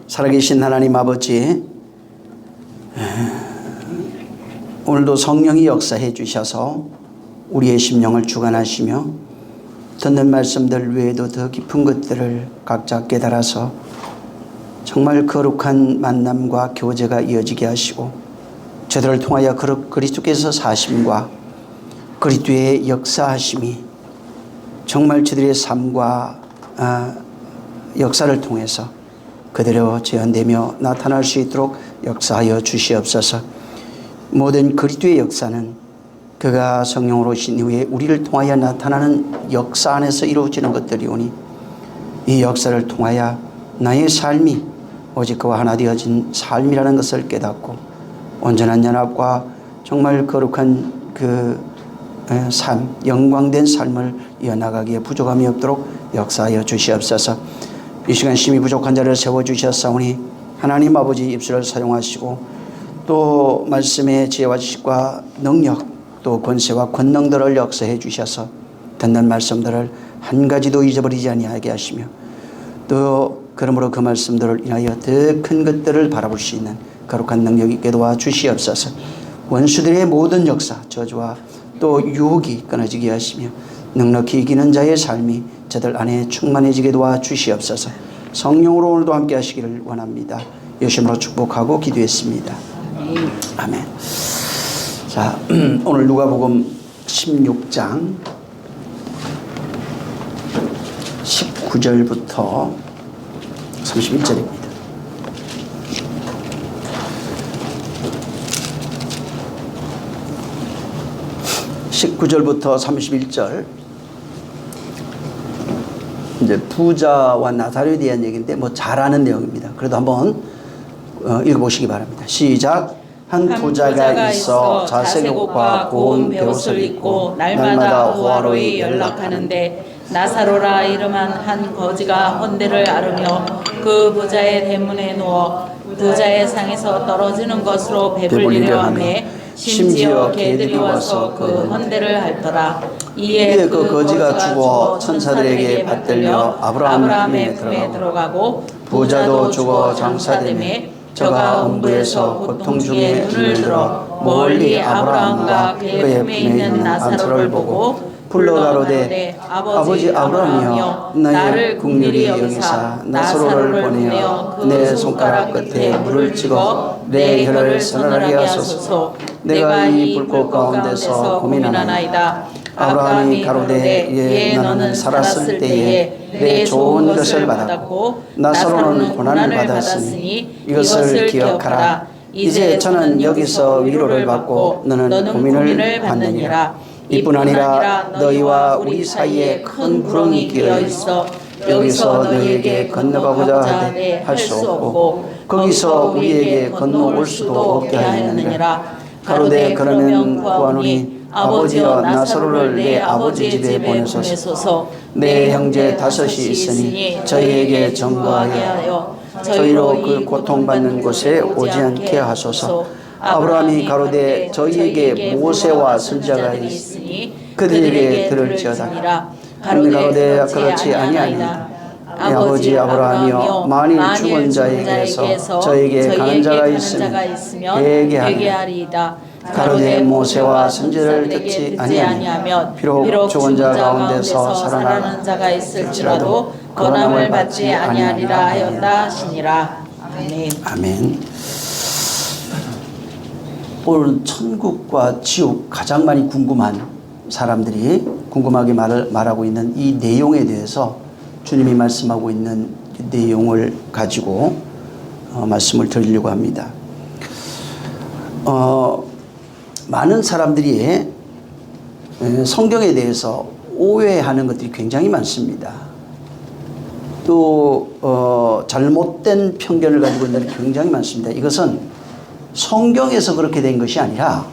살아계신 하나님 아버지, 오늘도 성령이 역사해 주셔서 우리의 심령을 주관하시며 듣는 말씀들 외에도 더 깊은 것들을 각자 깨달아서 정말 거룩한 만남과 교제가 이어지게 하시고 저들을 통하여 그리스도께서 사심과 그리스도의 역사하심이 정말 저들의 삶과 역사를 통해서 그대로 재현되며 나타날 수 있도록 역사하여 주시옵소서. 모든 그리스도의 역사는 그가 성령으로 오신 이후에 우리를 통하여 나타나는 역사 안에서 이루어지는 것들이오니 이 역사를 통하여 나의 삶이 오직 그와 하나 되어진 삶이라는 것을 깨닫고 온전한 연합과 정말 거룩한 그 삶, 영광된 삶을 이어나가기에 부족함이 없도록 역사하여 주시옵소서. 이 시간 심히 부족한 자를 세워주셨사오니 하나님 아버지 입술을 사용하시고 또 말씀의 지혜와 지식과 능력 또 권세와 권능들을 역사해 주셔서 듣는 말씀들을 한 가지도 잊어버리지 아니하게 하시며 또 그러므로 그 말씀들을 인하여 더 큰 것들을 바라볼 수 있는 거룩한 능력 있게 도와주시옵소서. 원수들의 모든 역사, 저주와 또 유혹이 끊어지게 하시며 넉넉히 이기는 자의 삶이 저들 안에 충만해지게 도와주시옵소서. 성령으로 오늘도 함께 하시기를 원합니다. 예수님으로 축복하고 기도했습니다. 아멘. 자, 오늘 누가복음 16장 19절부터 31절입니다. (19절부터) 31절. 이제 부자와 나사로에 대한 얘기인데 뭐 잘 아는 내용입니다. 그래도 한번 읽어보시기 바랍니다. 시작. 한 부자가 있어 자색 옷과 고운 베옷을 입고 날마다 호화로이 연락하는데 나사로라 이름한 한 거지가 헌대를 앓으며 그 부자의 대문에 누워 부자의 상에서 떨어지는 것으로 배불리려 하매 심지어 개들이 와서 그 헌대를 핥더라. 이에 그 거지가 죽어 천사들에게 받들려 아브라함의 품에 들어가고 부자도 죽어 장사되매 저가 음부에서 고통 중에 눈을 들어 멀리 아브라함과 그의 품에 있는 나사로를 보고 불러 가로되 아버지 아브라함이여 나를 긍휼히 여기사 나사로를 보내어 내 손가락 끝에 물을 찍어 내 혀를 서늘하게 하소서. 내가 이 불꽃 가운데서 고민하나이다. 아브라함이 가로되 예 너는 살았을 때에 내 좋은 것을 받았고 나사로는 고난을 받았으니 이것을 기억하라. 이제 저는 여기서 위로를 받고 너는 고민을 받느니라. 이뿐 아니라 너희와 우리 사이에 큰 구렁이 끼어 있어 여기서 너희에게 건너가고자 하되 할 수 없고 거기서 우리에게 건너올 수도 없게 하였느니라. 가로되 그러면 구하노니 아버지여 나사로를 내 아버지 집에 보내소서. 내 형제 다섯이 있으니 저희에게 전거하여 저희로 그 고통받는 곳에 오지 않게 하소서. 아브라함이 가로되 저희에게 모세와 선지자가 있으니 그들에게 들을지어다. 가로되 그렇지 아니하니 아버지 아브라함이여 만일 죽은 자에게서 저에게 가는 자가 있으면 되게 하리이다. 가로되 모세와 선지자를 듣지 아니하며 비록 죽은 자 가운데서 살아나는 자가 있을지라도 고난을 받지 아니하리라 하였다 하시니라. 아멘. 아멘. 오늘 천국과 지옥 가장 많이 궁금한 사람들이 궁금하게 말하고 있는 이 내용에 대해서 주님이 말씀하고 있는 내용을 가지고 말씀을 드리려고 합니다. 많은 사람들이 성경에 대해서 오해하는 것들이 굉장히 많습니다. 또 잘못된 편견을 가지고 있는 것들이 굉장히 많습니다. 이것은 성경에서 그렇게 된 것이 아니라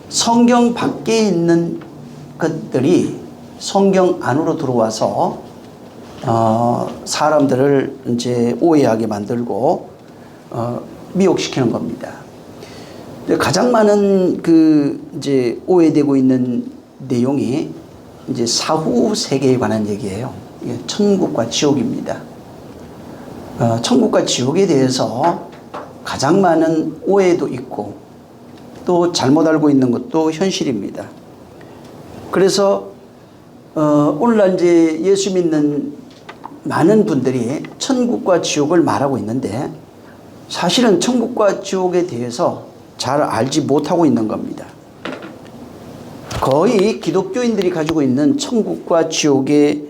성경 밖에 있는 것들이 성경 안으로 들어와서 사람들을 이제 오해하게 만들고 미혹시키는 겁니다. 가장 많은 이제 오해되고 있는 내용이 이제 사후 세계에 관한 얘기예요. 천국과 지옥입니다. 천국과 지옥에 대해서 가장 많은 오해도 있고 또 잘못 알고 있는 것도 현실입니다. 그래서 오늘날 이제 예수 믿는 많은 분들이 천국과 지옥을 말하고 있는데 사실은 천국과 지옥에 대해서 잘 알지 못하고 있는 겁니다. 거의 기독교인들이 가지고 있는 천국과 지옥의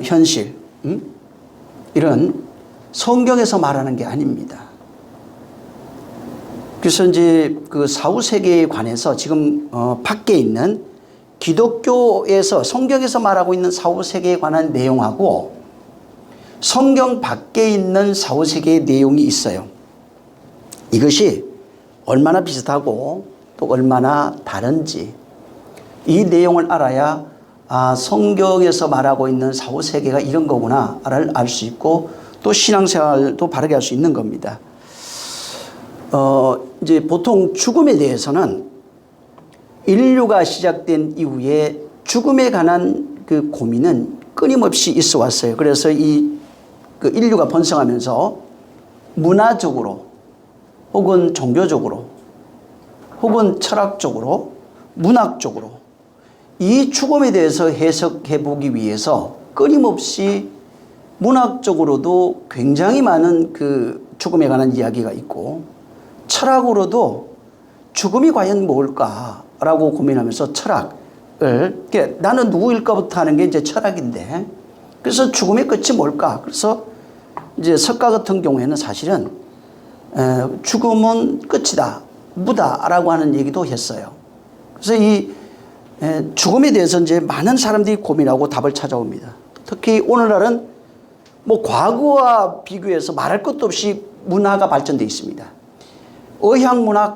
현실, 이런 성경에서 말하는 게 아닙니다. 그래서 이제 그 사후세계에 관해서 지금 밖에 있는 기독교에서 성경에서 말하고 있는 사후세계에 관한 내용하고 성경 밖에 있는 사후세계의 내용이 있어요. 이것이 얼마나 비슷하고 또 얼마나 다른지 이 내용을 알아야 성경에서 말하고 있는 사후세계가 이런 거구나를 알 수 있고 또 신앙생활도 바르게 할 수 있는 겁니다. 이제 보통 죽음에 대해서는 인류가 시작된 이후에 죽음에 관한 그 고민은 끊임없이 있어 왔어요. 그래서 그 인류가 번성하면서 문화적으로 혹은 종교적으로 혹은 철학적으로 문학적으로 이 죽음에 대해서 해석해 보기 위해서 끊임없이 문학적으로도 굉장히 많은 그 죽음에 관한 이야기가 있고 철학으로도 죽음이 과연 뭘까라고 고민하면서 철학을 나는 누구일까부터 하는 게 이제 철학인데 그래서 죽음의 끝이 뭘까? 그래서 이제 석가 같은 경우에는 사실은 죽음은 끝이다, 무다라고 하는 얘기도 했어요. 그래서 이 죽음에 대해서 이제 많은 사람들이 고민하고 답을 찾아옵니다. 특히 오늘날은 뭐 과거와 비교해서 말할 것도 없이 문화가 발전되어 있습니다. 의학문화,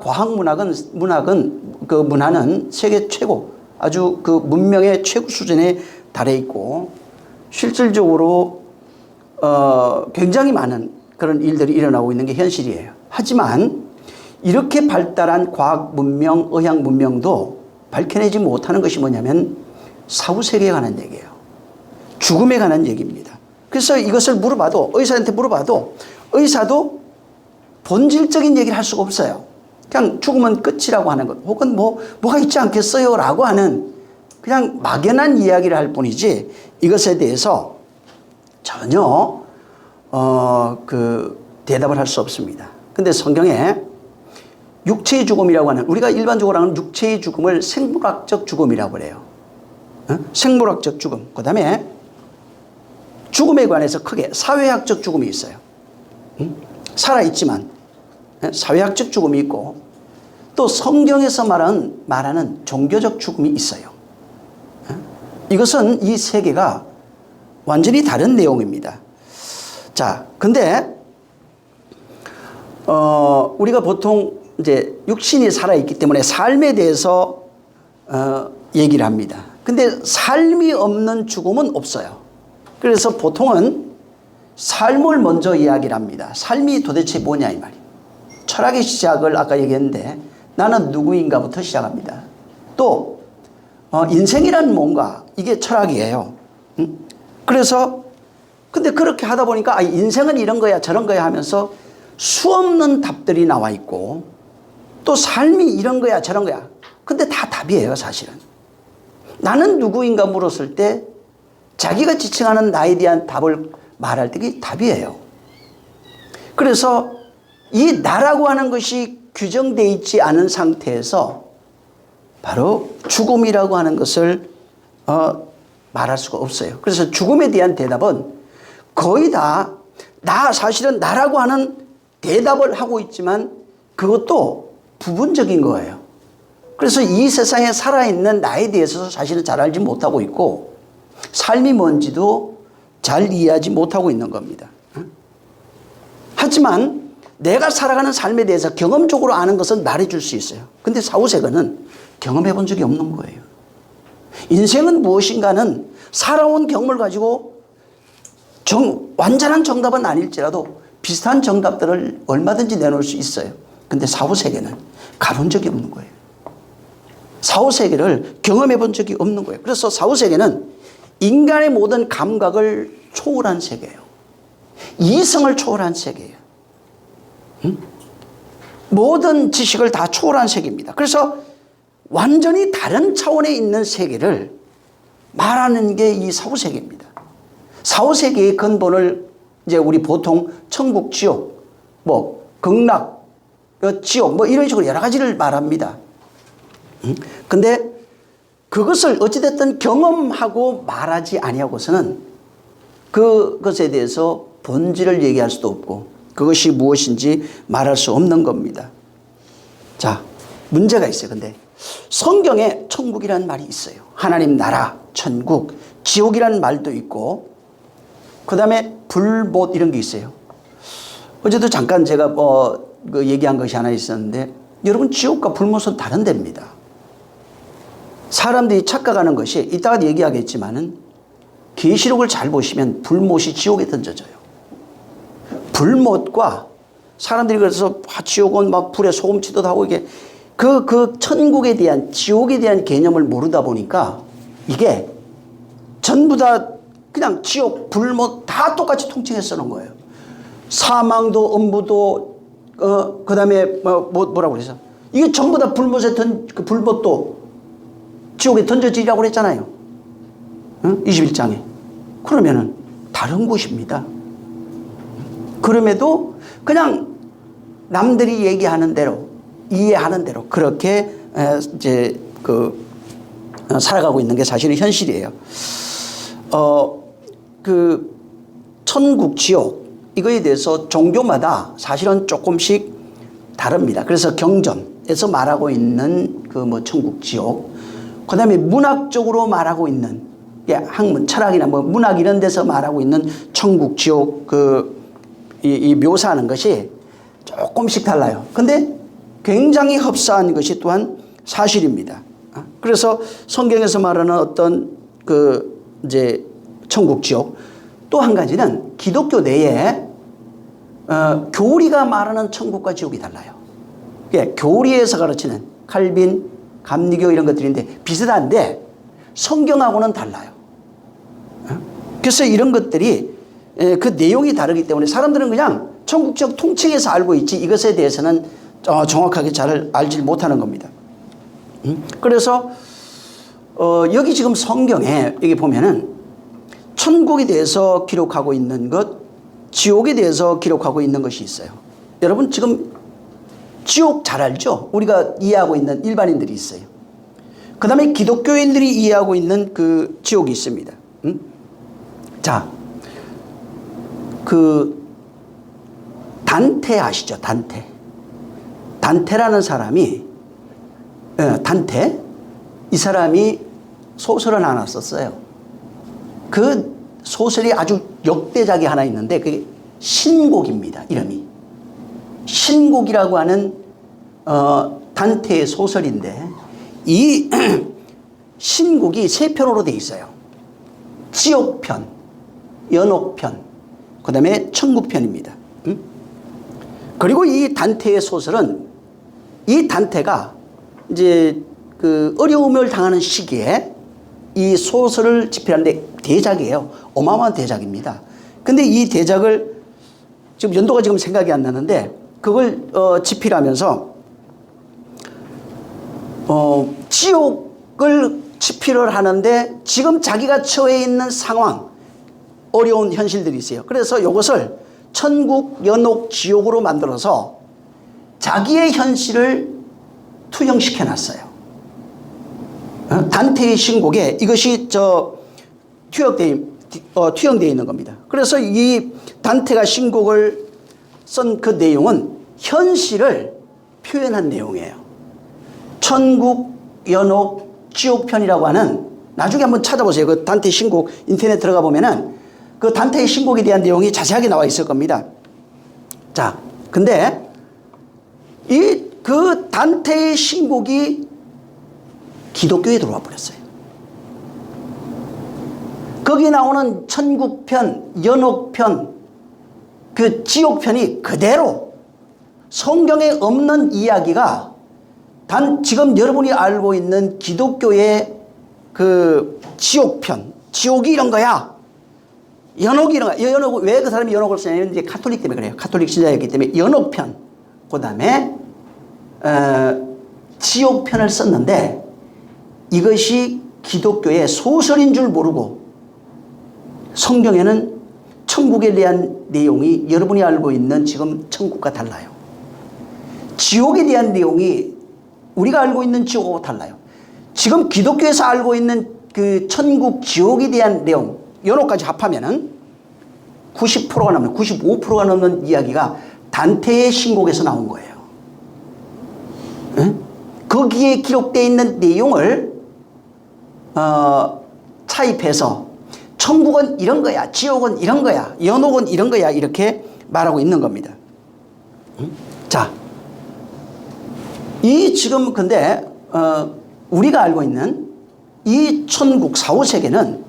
문화는 세계 최고, 아주 그 문명의 최고 수준에 달해 있고 실질적으로 굉장히 많은 그런 일들이 일어나고 있는 게 현실이에요. 하지만 이렇게 발달한 과학 문명, 의학 문명도 밝혀내지 못하는 것이 뭐냐면 사후세계에 관한 얘기예요. 죽음에 관한 얘기입니다. 그래서 이것을 물어봐도 의사한테 물어봐도 의사도 본질적인 얘기를 할 수가 없어요. 그냥 죽음은 끝이라고 하는 것 혹은 뭐가 있지 않겠어요 라고 하는 그냥 막연한 이야기를 할 뿐이지 이것에 대해서 전혀 그 대답을 할 수 없습니다. 근데 성경에 육체의 죽음이라고 하는 우리가 일반적으로 하는 육체의 죽음을 생물학적 죽음이라고 그래요. 생물학적 죽음. 그 다음에 죽음에 관해서 크게 사회학적 죽음이 있어요. 살아있지만 사회학적 죽음이 있고 또 성경에서 말하는 종교적 죽음이 있어요. 이것은 이 세 개가 완전히 다른 내용입니다. 자, 근데 우리가 보통 이제 육신이 살아있기 때문에 삶에 대해서 얘기를 합니다. 근데 삶이 없는 죽음은 없어요. 그래서 보통은 삶을 먼저 이야기를 합니다. 삶이 도대체 뭐냐 이 말이에요. 철학의 시작을 아까 얘기했는데 나는 누구인가부터 시작합니다. 또 인생이란 뭔가 이게 철학이에요. 그래서 근데 그렇게 하다 보니까 인생은 이런 거야 저런 거야 하면서 수없는 답들이 나와 있고 또 삶이 이런 거야 저런 거야. 근데 다 답이에요 사실은. 나는 누구인가 물었을 때 자기가 지칭하는 나에 대한 답을 말할 때 그게 답이에요. 그래서 이 나라고 하는 것이 규정되어 있지 않은 상태에서 바로 죽음이라고 하는 것을 말할 수가 없어요. 그래서 죽음에 대한 대답은 거의 다 사실은 나라고 하는 대답을 하고 있지만 그것도 부분적인 거예요. 그래서 이 세상에 살아있는 나에 대해서 사실은 잘 알지 못하고 있고 삶이 뭔지도 잘 이해하지 못하고 있는 겁니다. 하지만 내가 살아가는 삶에 대해서 경험적으로 아는 것은 말해줄 수 있어요. 근데 사후세계는 경험해 본 적이 없는 거예요. 인생은 무엇인가는 살아온 경험을 가지고 완전한 정답은 아닐지라도 비슷한 정답들을 얼마든지 내놓을 수 있어요. 근데 사후세계는 가본 적이 없는 거예요. 사후세계를 경험해 본 적이 없는 거예요. 그래서 사후세계는 인간의 모든 감각을 초월한 세계예요. 이성을 초월한 세계예요. 모든 지식을 다 초월한 세계입니다. 그래서 완전히 다른 차원에 있는 세계를 말하는 게 이 사후세계입니다. 사후세계의 근본을 이제 우리 보통 천국, 지옥, 뭐 극락, 지옥 뭐 이런 식으로 여러 가지를 말합니다. 근데 그것을 어찌됐든 경험하고 말하지 아니하고서는 그것에 대해서 본질을 얘기할 수도 없고 그것이 무엇인지 말할 수 없는 겁니다. 자, 문제가 있어요. 근데 성경에 천국이라는 말이 있어요. 하나님 나라, 천국, 지옥이라는 말도 있고 그 다음에 불못 이런 게 있어요. 어제도 잠깐 제가 얘기한 것이 하나 있었는데 여러분 지옥과 불못은 다른 데입니다. 사람들이 착각하는 것이 이따가 얘기하겠지만은 계시록을 잘 보시면 불못이 지옥에 던져져요. 불못과 사람들이 그래서 지옥은 막 불에 소금치듯 하고 이게 그 천국에 대한 지옥에 대한 개념을 모르다 보니까 이게 전부 다 그냥 지옥, 불못 다 똑같이 통칭해서 쓰는 거예요. 사망도 음부도 그 다음에 뭐라고 그래서 이게 전부 다 불못에 그 불못도 지옥에 던져지라고 그랬잖아요. 21장에. 그러면은 다른 곳입니다. 그럼에도 그냥 남들이 얘기하는 대로 이해하는 대로 그렇게 이제 살아가고 있는 게 사실은 현실이에요. 그 천국, 지옥 이거에 대해서 종교마다 사실은 조금씩 다릅니다. 그래서 경전에서 말하고 있는 그 뭐 천국, 지옥, 그 다음에 문학적으로 말하고 있는 학문, 철학이나 뭐 문학 이런 데서 말하고 있는 천국, 지옥 이 묘사하는 것이 조금씩 달라요. 근데 굉장히 흡사한 것이 또한 사실입니다. 그래서 성경에서 말하는 어떤 이제 천국, 지옥 또 한 가지는 기독교 내에 교리가 말하는 천국과 지옥이 달라요. 교리에서 가르치는 칼빈, 감리교 이런 것들인데 비슷한데 성경하고는 달라요. 그래서 이런 것들이 그 내용이 다르기 때문에 사람들은 그냥 천국, 지옥 통칭해서 알고 있지 이것에 대해서는 정확하게 잘 알지 못하는 겁니다. 그래서 여기 지금 성경에 여기 보면은 천국에 대해서 기록하고 있는 것, 지옥에 대해서 기록하고 있는 것이 있어요. 여러분 지금 지옥 잘 알죠? 우리가 이해하고 있는 일반인들이 있어요. 그 다음에 기독교인들이 이해하고 있는 그 지옥이 있습니다. 자, 단테 아시죠? 단테라는 사람이 단테 이 사람이 소설을 하나 썼어요. 그 소설이 아주 역대작이 하나 있는데 그게 신곡입니다. 이름이 신곡이라고 하는 단테의 소설인데 이 신곡이 3편으로 되어 있어요. 지옥편, 연옥편, 그 다음에 천국편입니다. 그리고 이 단테의 소설은 이 단테가 이제 그 어려움을 당하는 시기에 이 소설을 집필하는데 대작이에요. 어마어마한 대작입니다. 근데 이 대작을 지금 연도가 지금 생각이 안 나는데 그걸 집필하면서 지옥을 집필을 하는데 지금 자기가 처해 있는 상황, 어려운 현실들이 있어요. 그래서 이것을 천국, 연옥, 지옥으로 만들어서 자기의 현실을 투영시켜 놨어요. 단테의 신곡에 이것이 투영되어 있는 겁니다. 그래서 이 단테가 신곡을 쓴 그 내용은 현실을 표현한 내용이에요. 천국, 연옥, 지옥편이라고 하는 나중에 한번 찾아보세요. 그 단테 신곡 인터넷 들어가 보면은 그 단테의 신곡에 대한 내용이 자세하게 나와 있을 겁니다. 자, 근데 그 단테의 신곡이 기독교에 들어와 버렸어요. 거기 나오는 천국편, 연옥편, 그 지옥편이 그대로 성경에 없는 이야기가 지금 여러분이 알고 있는 기독교의 그 지옥편, 지옥이 이런 거야. 연옥이 이런 거, 연옥, 왜 그 사람이 연옥을 쓰냐면 이제 가톨릭 때문에 그래요. 가톨릭 신자였기 때문에 연옥편, 그 다음에, 지옥편을 썼는데 이것이 기독교의 소설인 줄 모르고 성경에는 천국에 대한 내용이 여러분이 알고 있는 지금 천국과 달라요. 지옥에 대한 내용이 우리가 알고 있는 지옥하고 달라요. 지금 기독교에서 알고 있는 그 천국, 지옥에 대한 내용, 연옥까지 합하면은 90%가 넘는, 95%가 넘는 이야기가 단테의 신곡에서 나온 거예요. 응? 거기에 기록되어 있는 내용을 차입해서 천국은 이런 거야, 지옥은 이런 거야, 연옥은 이런 거야, 이렇게 말하고 있는 겁니다. 응? 자, 이 지금 근데 우리가 알고 있는 이 천국 사후세계는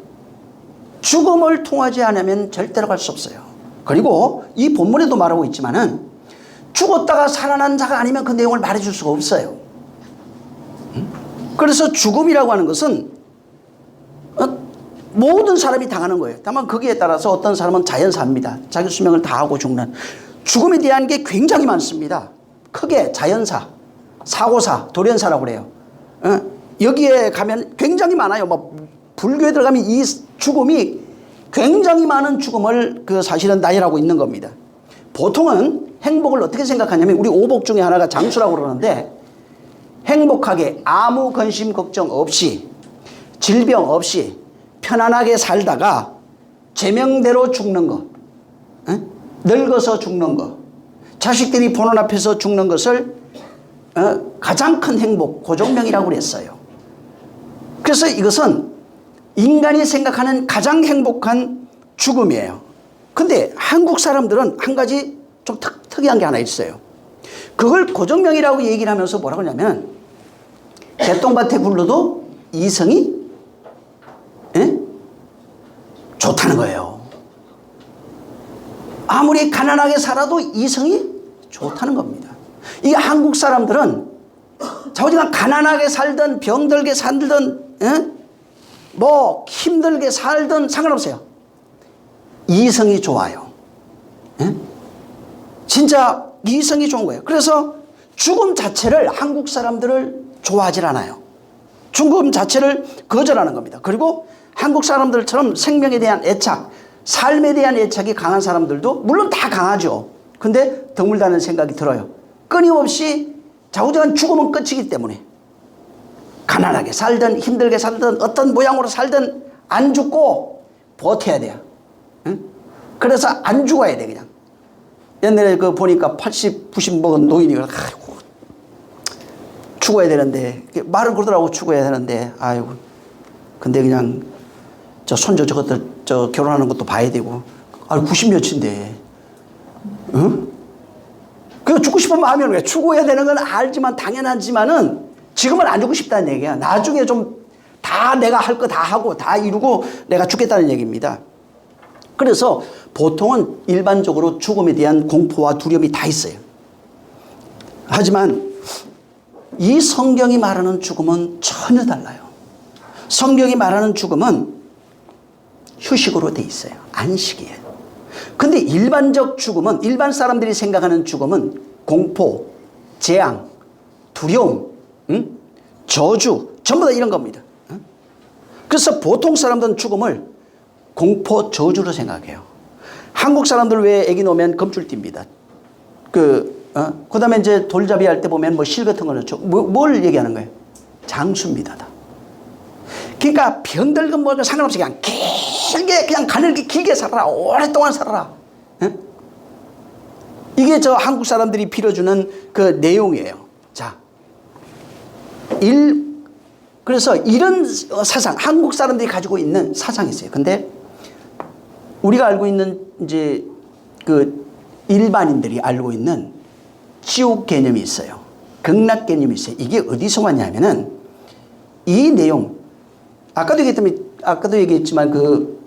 죽음을 통하지 않으면 절대로 갈 수 없어요. 그리고 이 본문에도 말하고 있지만은 죽었다가 살아난 자가 아니면 그 내용을 말해줄 수가 없어요. 그래서 죽음이라고 하는 것은 모든 사람이 당하는 거예요. 다만 거기에 따라서 어떤 사람은 자연사입니다. 자기 수명을 다하고 죽는. 죽음에 대한 게 굉장히 많습니다. 크게 자연사, 사고사, 돌연사라고 그래요. 여기에 가면 굉장히 많아요. 뭐 불교에 들어가면 이 죽음이 굉장히 많은 죽음을 그 사실은 나열하고 있는 겁니다. 보통은 행복을 어떻게 생각하냐면 우리 오복 중에 하나가 장수라고 그러는데 행복하게 아무 근심 걱정 없이 질병 없이 편안하게 살다가 제명대로 죽는 것, 늙어서 죽는 것, 자식들이 보는 앞에서 죽는 것을 가장 큰 행복, 고정명이라고 그랬어요. 그래서 이것은 인간이 생각하는 가장 행복한 죽음이에요. 근데 한국 사람들은 한 가지 좀 특이한 게 하나 있어요. 그걸 고정명이라고 얘기를 하면서 뭐라고 하냐면 개똥밭에 굴러도 이성이 좋다는 거예요. 아무리 가난하게 살아도 이성이 좋다는 겁니다. 이 한국 사람들은 자우지간 가난하게 살든 병들게 살든 뭐 힘들게 살든 상관없어요. 이성이 좋아요. 진짜 이성이 좋은 거예요. 그래서 죽음 자체를 한국 사람들을 좋아하질 않아요. 죽음 자체를 거절하는 겁니다. 그리고 한국 사람들처럼 생명에 대한 애착, 삶에 대한 애착이 강한 사람들도 물론 다 강하죠. 근데 드물다는 생각이 들어요. 끊임없이 자우지간 죽음은 끝이기 때문에 가난하게 살든 힘들게 살든 어떤 모양으로 살든 안 죽고 버텨야 돼요. 응? 그래서 안 죽어야 돼 그냥. 옛날에 그 보니까 80, 90 먹은 노인이 아이고 죽어야 되는데 말을 그러더라고. 죽어야 되는데 아이고 근데 그냥 저 손주 저것들 저 결혼하는 것도 봐야 되고 90몇인데 응? 그 죽고 싶은 마음이 왜 죽어야 되는 건 알지만 당연하지만은 지금은 안 죽고 싶다는 얘기야. 나중에 좀 다 내가 할 거 다 하고 다 이루고 내가 죽겠다는 얘기입니다. 그래서 보통은 일반적으로 죽음에 대한 공포와 두려움이 다 있어요. 하지만 이 성경이 말하는 죽음은 전혀 달라요. 성경이 말하는 죽음은 휴식으로 돼 있어요. 안식이에요. 근데 일반적 죽음은 일반 사람들이 생각하는 죽음은 공포, 재앙, 두려움, 저주 전부 다 이런 겁니다. 그래서 보통 사람들은 죽음을 공포, 저주로 생각해요. 한국 사람들 왜 애기 놓으면 검줄띠입니다. 그 다음에 이제 돌잡이 할 때 보면 뭐 실 같은 거는 뭘 얘기하는 거예요? 장수입니다. 다. 그러니까 병들건 뭐건 상관없이 그냥 길게 그냥 가늘게 길게 살아라. 오랫동안 살아라. 이게 저 한국 사람들이 빌어주는 그 내용이에요. 자, 그래서 이런 사상, 한국 사람들이 가지고 있는 사상이 있어요. 근데 우리가 알고 있는 이제 그 일반인들이 알고 있는 지옥 개념이 있어요. 극락 개념이 있어요. 이게 어디서 왔냐면은 이 내용, 아까도 얘기했지만 그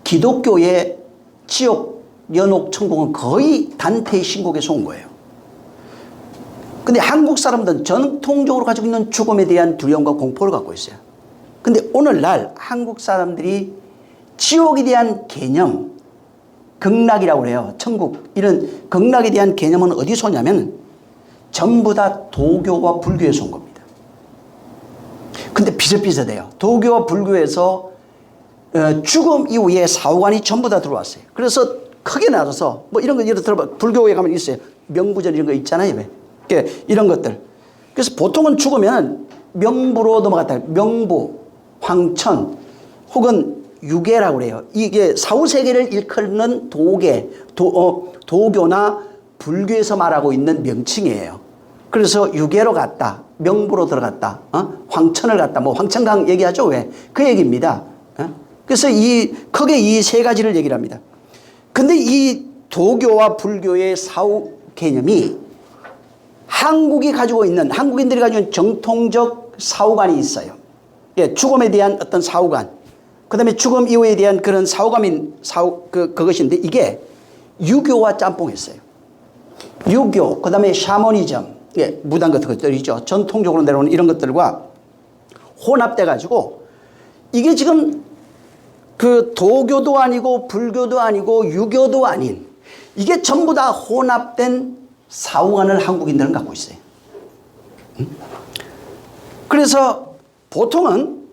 기독교의 지옥, 연옥, 천국은 거의 단테의 신곡에서 온 거예요. 근데 한국 사람들은 전통적으로 가지고 있는 죽음에 대한 두려움과 공포를 갖고 있어요. 근데 오늘날 한국 사람들이 지옥에 대한 개념, 극락이라고 그래요. 천국. 이런 극락에 대한 개념은 어디서 오냐면 전부 다 도교와 불교에서 온 겁니다. 근데 비슷비슷해요. 도교와 불교에서 죽음 이후에 사후관이 전부 다 들어왔어요. 그래서 크게 나눠서 뭐 이런 거 예를 들어봐. 불교에 가면 있어요. 명부전 이런 거 있잖아요. 왜? 이런 것들. 그래서 보통은 죽으면 명부로 넘어갔다. 명부, 황천 혹은 유계라고 그래요. 이게 사후세계를 일컫는 도교나 불교에서 말하고 있는 명칭이에요. 그래서 유계로 갔다. 명부로 들어갔다. 황천을 갔다. 뭐 황천강 얘기하죠. 왜? 그 얘기입니다. 그래서 크게 이 세 가지를 얘기를 합니다. 근데 이 도교와 불교의 사후 개념이 한국인들이 가지고 있는 정통적 사후관이 있어요. 예, 죽음에 대한 어떤 사후관. 그 다음에 죽음 이후에 대한 그런 그것인데 이게 유교와 짬뽕했어요. 유교, 그 다음에 샤머니즘, 예, 무당 같은 것들이죠. 전통적으로 내려오는 이런 것들과 혼합돼가지고 이게 지금 그 도교도 아니고 불교도 아니고 유교도 아닌 이게 전부 다 혼합된 사후관을 한국인들은 갖고 있어요. 그래서 보통은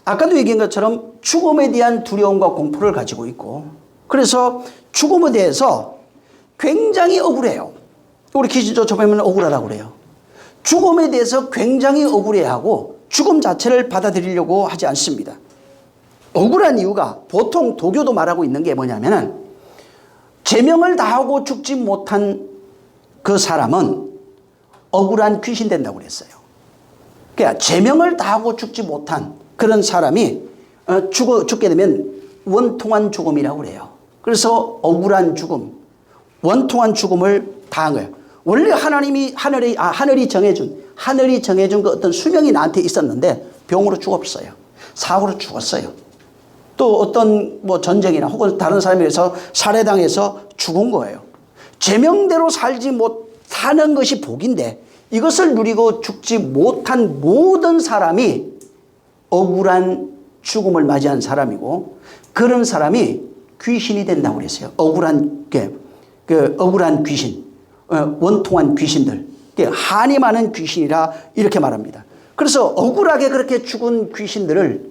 아까도 얘기한 것처럼 죽음에 대한 두려움과 공포를 가지고 있고 그래서 죽음에 대해서 굉장히 억울해요. 우리 기신조 보면 억울하다고 그래요. 죽음에 대해서 굉장히 억울해하고 죽음 자체를 받아들이려고 하지 않습니다. 억울한 이유가 보통 도교도 말하고 있는 게 뭐냐면은 제명을 다하고 죽지 못한 그 사람은 억울한 귀신 된다고 그랬어요. 그러니까 제명을 다하고 죽지 못한 그런 사람이 죽게 되면 원통한 죽음이라고 그래요. 그래서 억울한 죽음, 원통한 죽음을 당한 거예요. 원래 하늘이 정해준 그 어떤 수명이 나한테 있었는데 병으로 죽었어요. 사고로 죽었어요. 또 어떤 뭐 전쟁이나 혹은 다른 사람에 의해서 살해당해서 죽은 거예요. 제명대로 살지 못하는 것이 복인데 이것을 누리고 죽지 못한 모든 사람이 억울한 죽음을 맞이한 사람이고 그런 사람이 귀신이 된다고 그랬어요. 억울한 귀신, 원통한 귀신들, 한이 많은 귀신이라 이렇게 말합니다. 그래서 억울하게 그렇게 죽은 귀신들을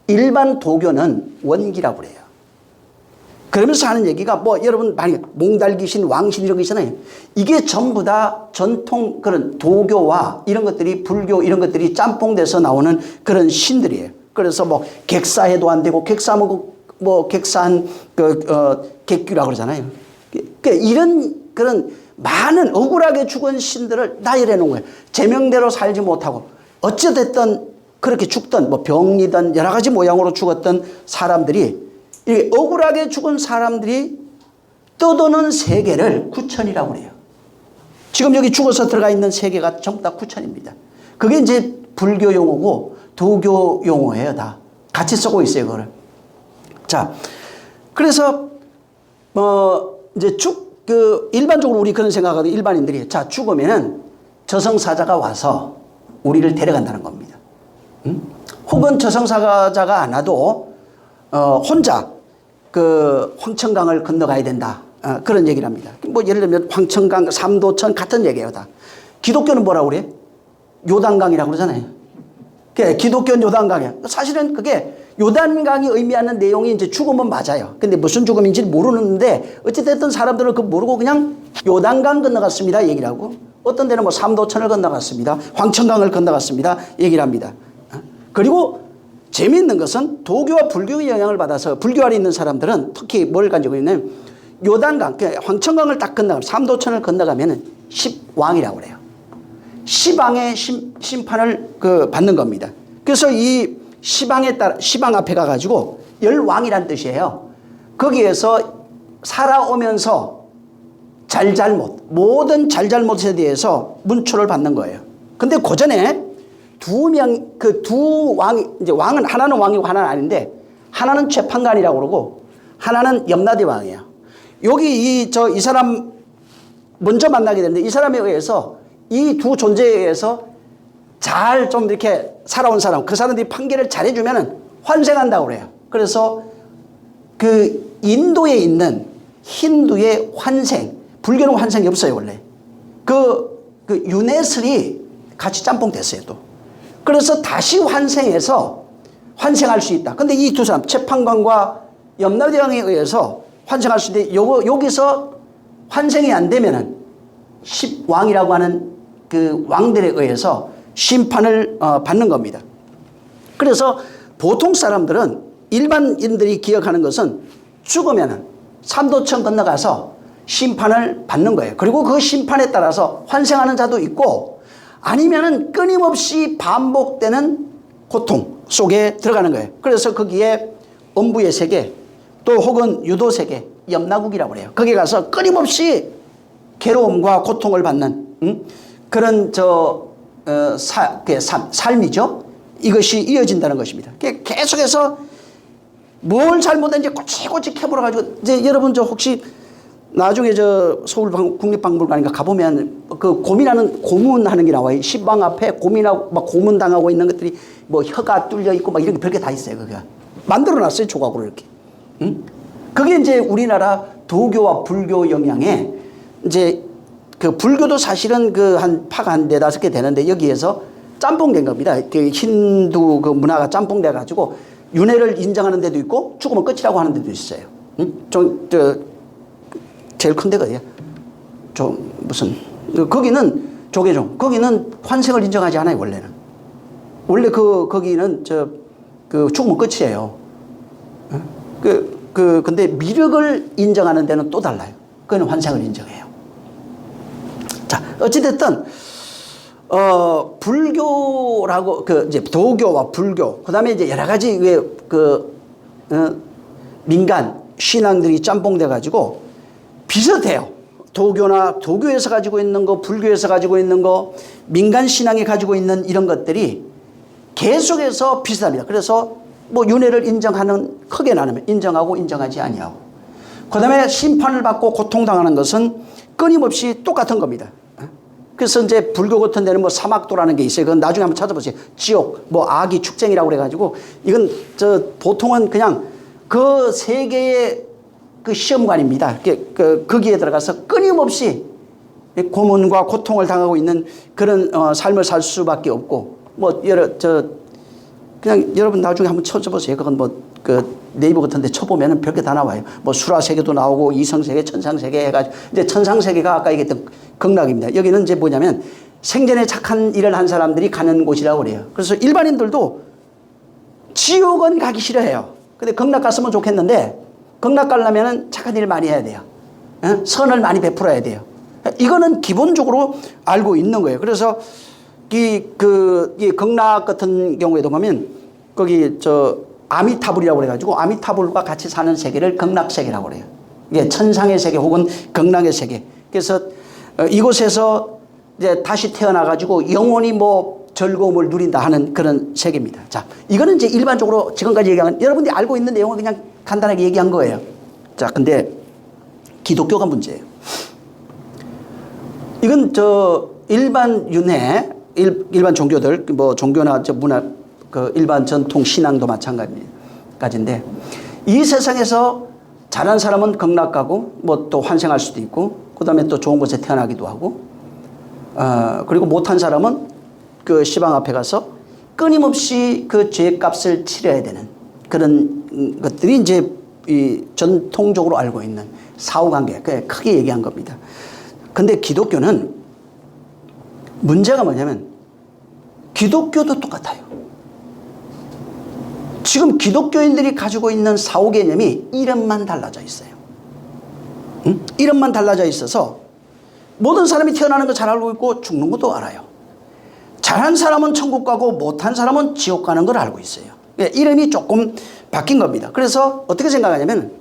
일반 도교는 원기라고 그래요. 그러면서 하는 얘기가 뭐 여러분 많이 몽달 귀신, 왕신 이런 거 있잖아요. 이게 전부 다 전통 그런 도교와 이런 것들이 불교 이런 것들이 짬뽕돼서 나오는 그런 신들이에요. 그래서 뭐 객사해도 안 되고 객사하면 뭐 객사한 객귀라고 그러잖아요. 그러니까 이런 그런 많은 억울하게 죽은 신들을 나열해 놓은 거예요. 제명대로 살지 못하고 어찌됐든 그렇게 죽던 뭐 병이든 여러 가지 모양으로 죽었던 사람들이 이렇게 억울하게 죽은 사람들이 떠도는 세계를 구천이라고 그래요. 지금 여기 죽어서 들어가 있는 세계가 전부 다 구천입니다. 그게 이제 불교 용어고 도교 용어예요. 다 같이 쓰고 있어요. 그거를. 자, 그래서 이제 일반적으로 우리 그런 생각하거든요. 일반인들이 자 죽으면은 저승사자가 와서 우리를 데려간다는 겁니다. 혹은 저승사자가 안 와도 혼자 그 황천강을 건너가야 된다. 그런 얘기를 합니다. 뭐 예를 들면 황천강, 삼도천 같은 얘기예요. 다. 기독교는 뭐라고 그래? 요단강이라고 그러잖아요. 기독교는 요단강이야. 사실은 그게 요단강이 의미하는 내용이 이제 죽음은 맞아요. 근데 무슨 죽음인지 모르는데 어찌됐든 사람들은 그거 모르고 그냥 요단강 건너갔습니다. 얘기를 하고 어떤 데는 뭐 삼도천을 건너갔습니다. 황천강을 건너갔습니다. 얘기를 합니다. 그리고 재미있는 것은 도교와 불교의 영향을 받아서 불교 안에 있는 사람들은 특히 뭘 가지고 있냐면 요단강, 황천강을 딱 건너가면 삼도천을 건너가면 십왕이라고 그래요. 시방의 심판을 받는 겁니다. 그래서 이 시방에 따라 시방 앞에 가가지고 열왕이란 뜻이에요. 거기에서 살아오면서 모든 잘잘못에 대해서 문초를 받는 거예요. 근데 그 전에 두 왕이, 이제 왕은, 하나는 왕이고 하나는 아닌데, 하나는 재판관이라고 그러고, 하나는 염라대 왕이에요. 여기 이 사람 먼저 만나게 되는데, 이 사람에 의해서, 이 두 존재에 의해서 잘 좀 이렇게 살아온 사람, 그 사람들이 판결을 잘해주면은 환생한다고 그래요. 그래서 그 인도에 있는 힌두의 환생, 불교는 환생이 없어요 원래. 그 윤회설이 같이 짬뽕 됐어요 또. 그래서 다시 환생해서 환생할 수 있다. 근데 이 두 사람 채판관과 염라대왕에 의해서 환생할 수 있는데 여기서 환생이 안 되면은 십왕이라고 하는 그 왕들에 의해서 심판을 받는 겁니다. 그래서 보통 사람들은 일반인들이 기억하는 것은 죽으면은 삼도천 건너가서 심판을 받는 거예요. 그리고 그 심판에 따라서 환생하는 자도 있고 아니면은 끊임없이 반복되는 고통 속에 들어가는 거예요. 그래서 거기에 음부의 세계 또 혹은 유도 세계, 염라국이라고 그래요. 거기 가서 끊임없이 괴로움과 고통을 받는 그런 삶이죠. 이것이 이어진다는 것입니다. 계속해서 뭘 잘못했는지 꼬치꼬치 캐물어가지고 이제 여러분 혹시 나중에 서울 국립박물관인가 가보면 그 고문하는 게 나와요. 시방 앞에 고민하고 막 고문당하고 있는 것들이 뭐 혀가 뚫려 있고 막 이런 게 별게 다 있어요. 그게 만들어놨어요 조각으로 이렇게. 그게 이제 우리나라 도교와 불교 영향에 이제 그 불교도 사실은 그 한 파가 한 4-5개 되는데 여기에서 짬뽕된 겁니다. 그 힌두 그 문화가 짬뽕돼 가지고 윤회를 인정하는 데도 있고 죽으면 끝이라고 하는 데도 있어요. 제일 큰 데가 어디야? 거기는 조계종. 거기는 환생을 인정하지 않아요, 원래는. 원래 거기는 죽으면 끝이에요. 근데 미륵을 인정하는 데는 또 달라요. 그거는 환생을 인정해요. 자, 어찌됐든, 불교라고, 이제 도교와 불교, 그 다음에 이제 여러 가지 민간 신앙들이 짬뽕돼가지고 비슷해요. 도교에서 가지고 있는 거, 불교에서 가지고 있는 거, 민간 신앙이 가지고 있는 이런 것들이 계속해서 비슷합니다. 그래서 뭐 윤회를 인정하는 크게 나누면 인정하고 인정하지 아니하고, 그 다음에 심판을 받고 고통당하는 것은 끊임없이 똑같은 겁니다. 그래서 이제 불교 같은 데는 뭐 사막도라는 게 있어요. 그건 나중에 한번 찾아보세요. 지옥, 뭐 악이 축생이라고 그래가지고 이건 보통은 그냥 그 세계의 그 시험관입니다. 거기에 들어가서 끊임없이 고문과 고통을 당하고 있는 그런 삶을 살 수밖에 없고, 뭐 그냥 여러분 나중에 한번 쳐보세요. 그건 네이버 같은 데 쳐보면은 별게 다 나와요. 뭐 수라세계도 나오고 이성세계, 천상세계 해가지고, 이제 천상세계가 아까 얘기했던 극락입니다. 여기는 이제 뭐냐면 생전에 착한 일을 한 사람들이 가는 곳이라고 그래요. 그래서 일반인들도 지옥은 가기 싫어해요. 근데 극락 갔으면 좋겠는데, 극락 가려면은 착한 일을 많이 해야 돼요. 선을 많이 베풀어야 돼요. 이거는 기본적으로 알고 있는 거예요. 그래서 이 극락 같은 경우에도 보면 거기 아미타불이라고 그래가지고 아미타불과 같이 사는 세계를 극락세계라고 그래요. 이게 천상의 세계 혹은 극락의 세계. 그래서 이곳에서 이제 다시 태어나가지고 영원히 뭐 즐거움을 누린다 하는 그런 세계입니다. 자, 이거는 이제 일반적으로 지금까지 얘기한 여러분들이 알고 있는 내용을 그냥 간단하게 얘기한 거예요. 자, 근데 기독교가 문제예요. 이건 일반 윤회, 일반 종교들, 뭐 종교나 문화, 일반 전통 신앙도 마찬가지인데, 이 세상에서 잘한 사람은 극락 가고 뭐 또 환생할 수도 있고, 그 다음에 또 좋은 곳에 태어나기도 하고, 그리고 못한 사람은 그 시방 앞에 가서 끊임없이 그 죄값을 치러야 되는 그런 것들이 이제 이 전통적으로 알고 있는 사후관계, 크게 얘기한 겁니다. 근데 기독교는 문제가 뭐냐면 기독교도 똑같아요. 지금 기독교인들이 가지고 있는 사후 개념이 이름만 달라져 있어요. 이름만 달라져 있어서 모든 사람이 태어나는 거 잘 알고 있고 죽는 것도 알아요. 잘한 사람은 천국 가고 못한 사람은 지옥 가는 걸 알고 있어요. 이름이 조금 바뀐 겁니다. 그래서 어떻게 생각하냐면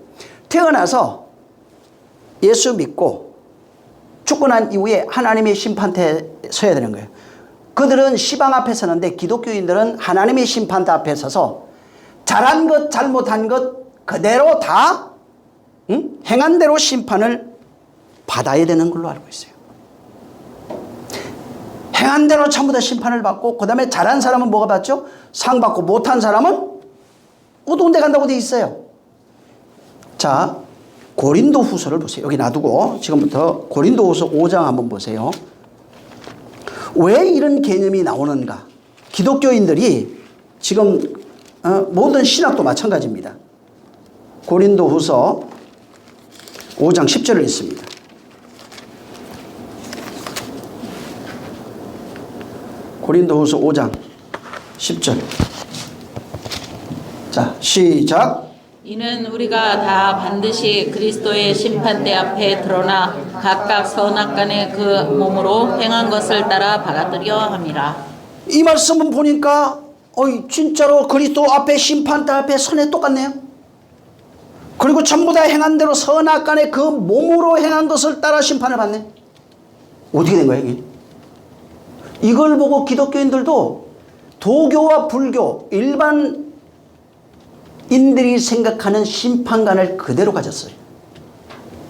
태어나서 예수 믿고 죽고 난 이후에 하나님의 심판대에 서야 되는 거예요. 그들은 시방 앞에 서는데 기독교인들은 하나님의 심판대 앞에 서서 잘한 것 잘못한 것 그대로 다 행한 대로 심판을 받아야 되는 걸로 알고 있어요. 행한 대로 전부 다 심판을 받고, 그 다음에 잘한 사람은 뭐가 받죠? 상 받고, 못한 사람은 어두운 데 간다고 돼 있어요. 자, 고린도후서를 보세요. 여기 놔두고 지금부터 고린도후서 5장 한번 보세요. 왜 이런 개념이 나오는가? 기독교인들이 지금 모든 신학도 마찬가지입니다. 고린도후서 5장 10절을 읽습니다. 고린도후서 5장 10절. 자, 시작. 이는 우리가 다 반드시 그리스도의 심판대 앞에 드러나 각각 선악간의 그 몸으로 행한 것을 따라 받아들여 함이라. 이 말씀은 보니까 진짜로 그리스도 앞에 심판대 앞에 선에 똑같네요. 그리고 전부 다 행한 대로 선악간의 그 몸으로 행한 것을 따라 심판을 받네. 어떻게 된 거예요 이게? 이걸 보고 기독교인들도 도교와 불교 일반 인들이 생각하는 심판관을 그대로 가졌어요.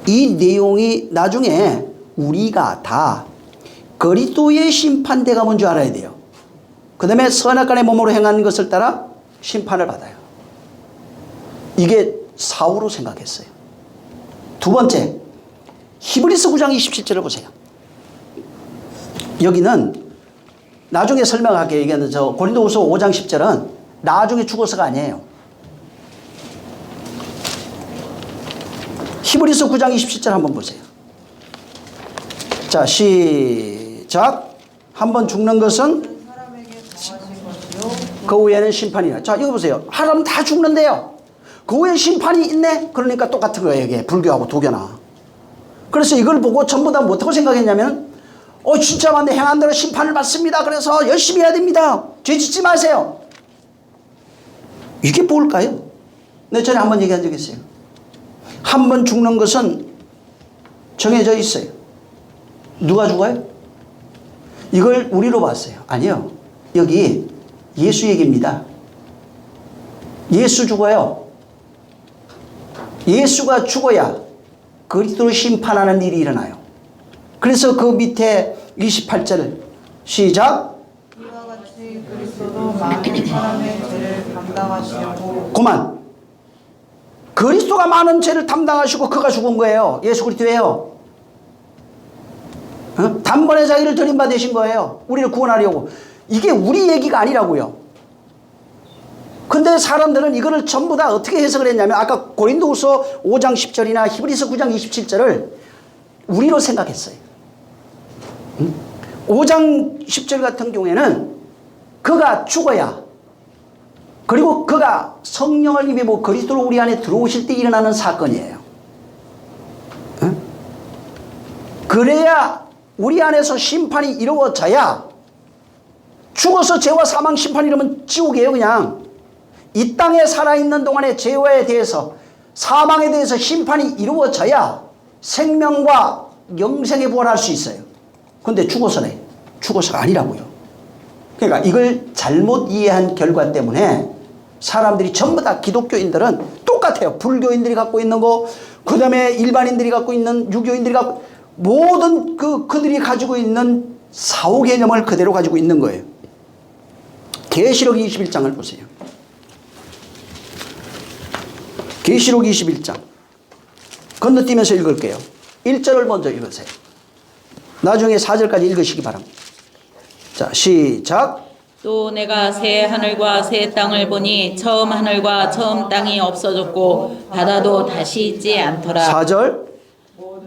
이 내용이 나중에 우리가 다 그리스도의 심판대가 뭔지 알아야 돼요. 그 다음에 선악간의 몸으로 행한 것을 따라 심판을 받아요. 이게 사후로 생각했어요. 두 번째, 히브리서 9장 27절을 보세요. 여기는 나중에 설명할게요. 얘기하는 저 고린도후서 5장 10절은 나중에 죽어서가 아니에요. 히브리서 9장 27절 한번 보세요. 자, 시작. 한번 죽는 것은 그 후에는 심판이라. 자, 여기 보세요. 사람 다 죽는데요. 그 후에 심판이 있네? 그러니까 똑같은 거예요. 이게 불교하고 도교나. 그래서 이걸 보고 전부 다 뭐라고 생각했냐면 진짜 맞네. 행한 대로 심판을 받습니다. 그래서 열심히 해야 됩니다. 죄 짓지 마세요. 이게 뭘까요? 내 전에 한번 얘기한 적 있어요. 한 번 죽는 것은 정해져 있어요. 누가 죽어요? 이걸 우리로 봤어요. 아니요. 여기 예수 얘기입니다. 예수 죽어요. 예수가 죽어야 그리스도를 심판하는 일이 일어나요. 그래서 그 밑에 28절 시작. 이와 같이 그리스도도 많은 사람의 죄를 감당하시려고. 그만. 그리스도가 많은 죄를 담당하시고 그가 죽은 거예요. 예수 그리스도예요. 단번에 자기를 드린 바 되신 거예요. 우리를 구원하려고. 이게 우리 얘기가 아니라고요. 근데 사람들은 이거를 전부 다 어떻게 해석을 했냐면 아까 고린도후서 5장 10절이나 히브리서 9장 27절을 우리로 생각했어요. 5장 10절 같은 경우에는 그가 죽어야, 그리고 그가 성령을 입고 그리스도로 우리 안에 들어오실 때 일어나는 사건이에요. 그래야 우리 안에서 심판이 이루어져야, 죽어서 죄와 사망 심판이 이러면 지옥이에요. 그냥 이 땅에 살아있는 동안에 죄에 대해서 사망에 대해서 심판이 이루어져야 생명과 영생에 부활할 수 있어요. 근데 죽어서네. 죽어서가 아니라고요. 그러니까 이걸 잘못 이해한 결과 때문에 사람들이 전부 다 기독교인들은 똑같아요. 불교인들이 갖고 있는 거, 그 다음에 일반인들이 갖고 있는, 유교인들이 갖고, 모든 그들이 가지고 있는 사후 개념을 그대로 가지고 있는 거예요. 계시록 21장을 보세요. 계시록 21장. 건너뛰면서 읽을게요. 1절을 먼저 읽으세요. 나중에 4절까지 읽으시기 바랍니다. 자, 시작. 또 내가 새 하늘과 새 땅을 보니 처음 하늘과 처음 땅이 없어졌고 바다도 다시 있지 않더라. 4절.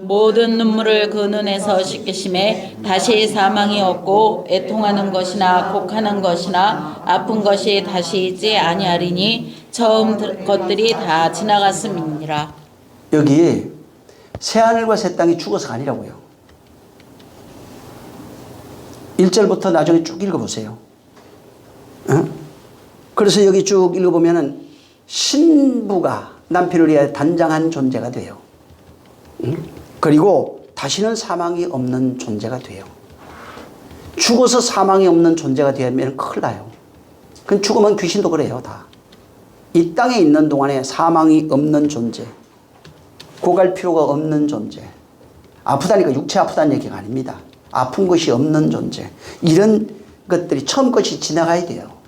모든 눈물을 그 눈에서 씻기심에 다시 사망이 없고 애통하는 것이나 곡하는 것이나 아픈 것이 다시 있지 아니하리니 처음 것들이 다 지나갔음이니라. 여기 새 하늘과 새 땅이 죽어서가 아니라고요. 1절부터 나중에 쭉 읽어보세요. 그래서 여기 쭉 읽어보면은 신부가 남편을 위하여 단장한 존재가 돼요. 그리고 다시는 사망이 없는 존재가 돼요. 죽어서 사망이 없는 존재가 되면 큰일 나요. 그건 죽으면 귀신도 그래요. 다. 이 땅에 있는 동안에 사망이 없는 존재, 고갈 필요가 없는 존재, 아프다니까 육체 아프다는 얘기가 아닙니다. 아픈 것이 없는 존재, 이런 것들이 처음 것이 지나가야 돼요.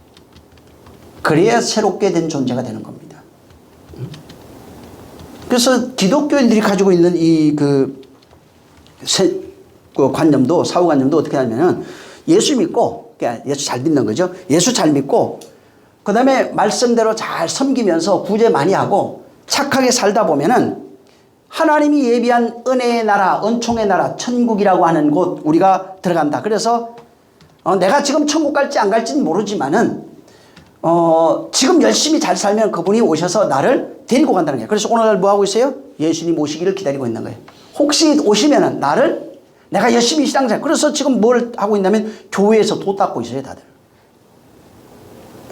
그래야 새롭게 된 존재가 되는 겁니다. 그래서 기독교인들이 가지고 있는 이 그 관념도, 사후관념도 어떻게 하냐면 예수 믿고, 그러니까 예수 잘 믿는 거죠. 예수 잘 믿고, 그 다음에 말씀대로 잘 섬기면서 구제 많이 하고 착하게 살다 보면은 하나님이 예비한 은혜의 나라, 은총의 나라, 천국이라고 하는 곳 우리가 들어간다. 그래서 내가 지금 천국 갈지 안 갈지는 모르지만은 지금 열심히 잘 살면 그분이 오셔서 나를 데리고 간다는 거예요. 그래서 오늘 뭐 하고 있어요? 예수님 오시기를 기다리고 있는 거예요. 혹시 오시면은 내가 열심히 신앙생활. 그래서 지금 뭘 하고 있냐면 교회에서 도 닦고 있어요, 다들.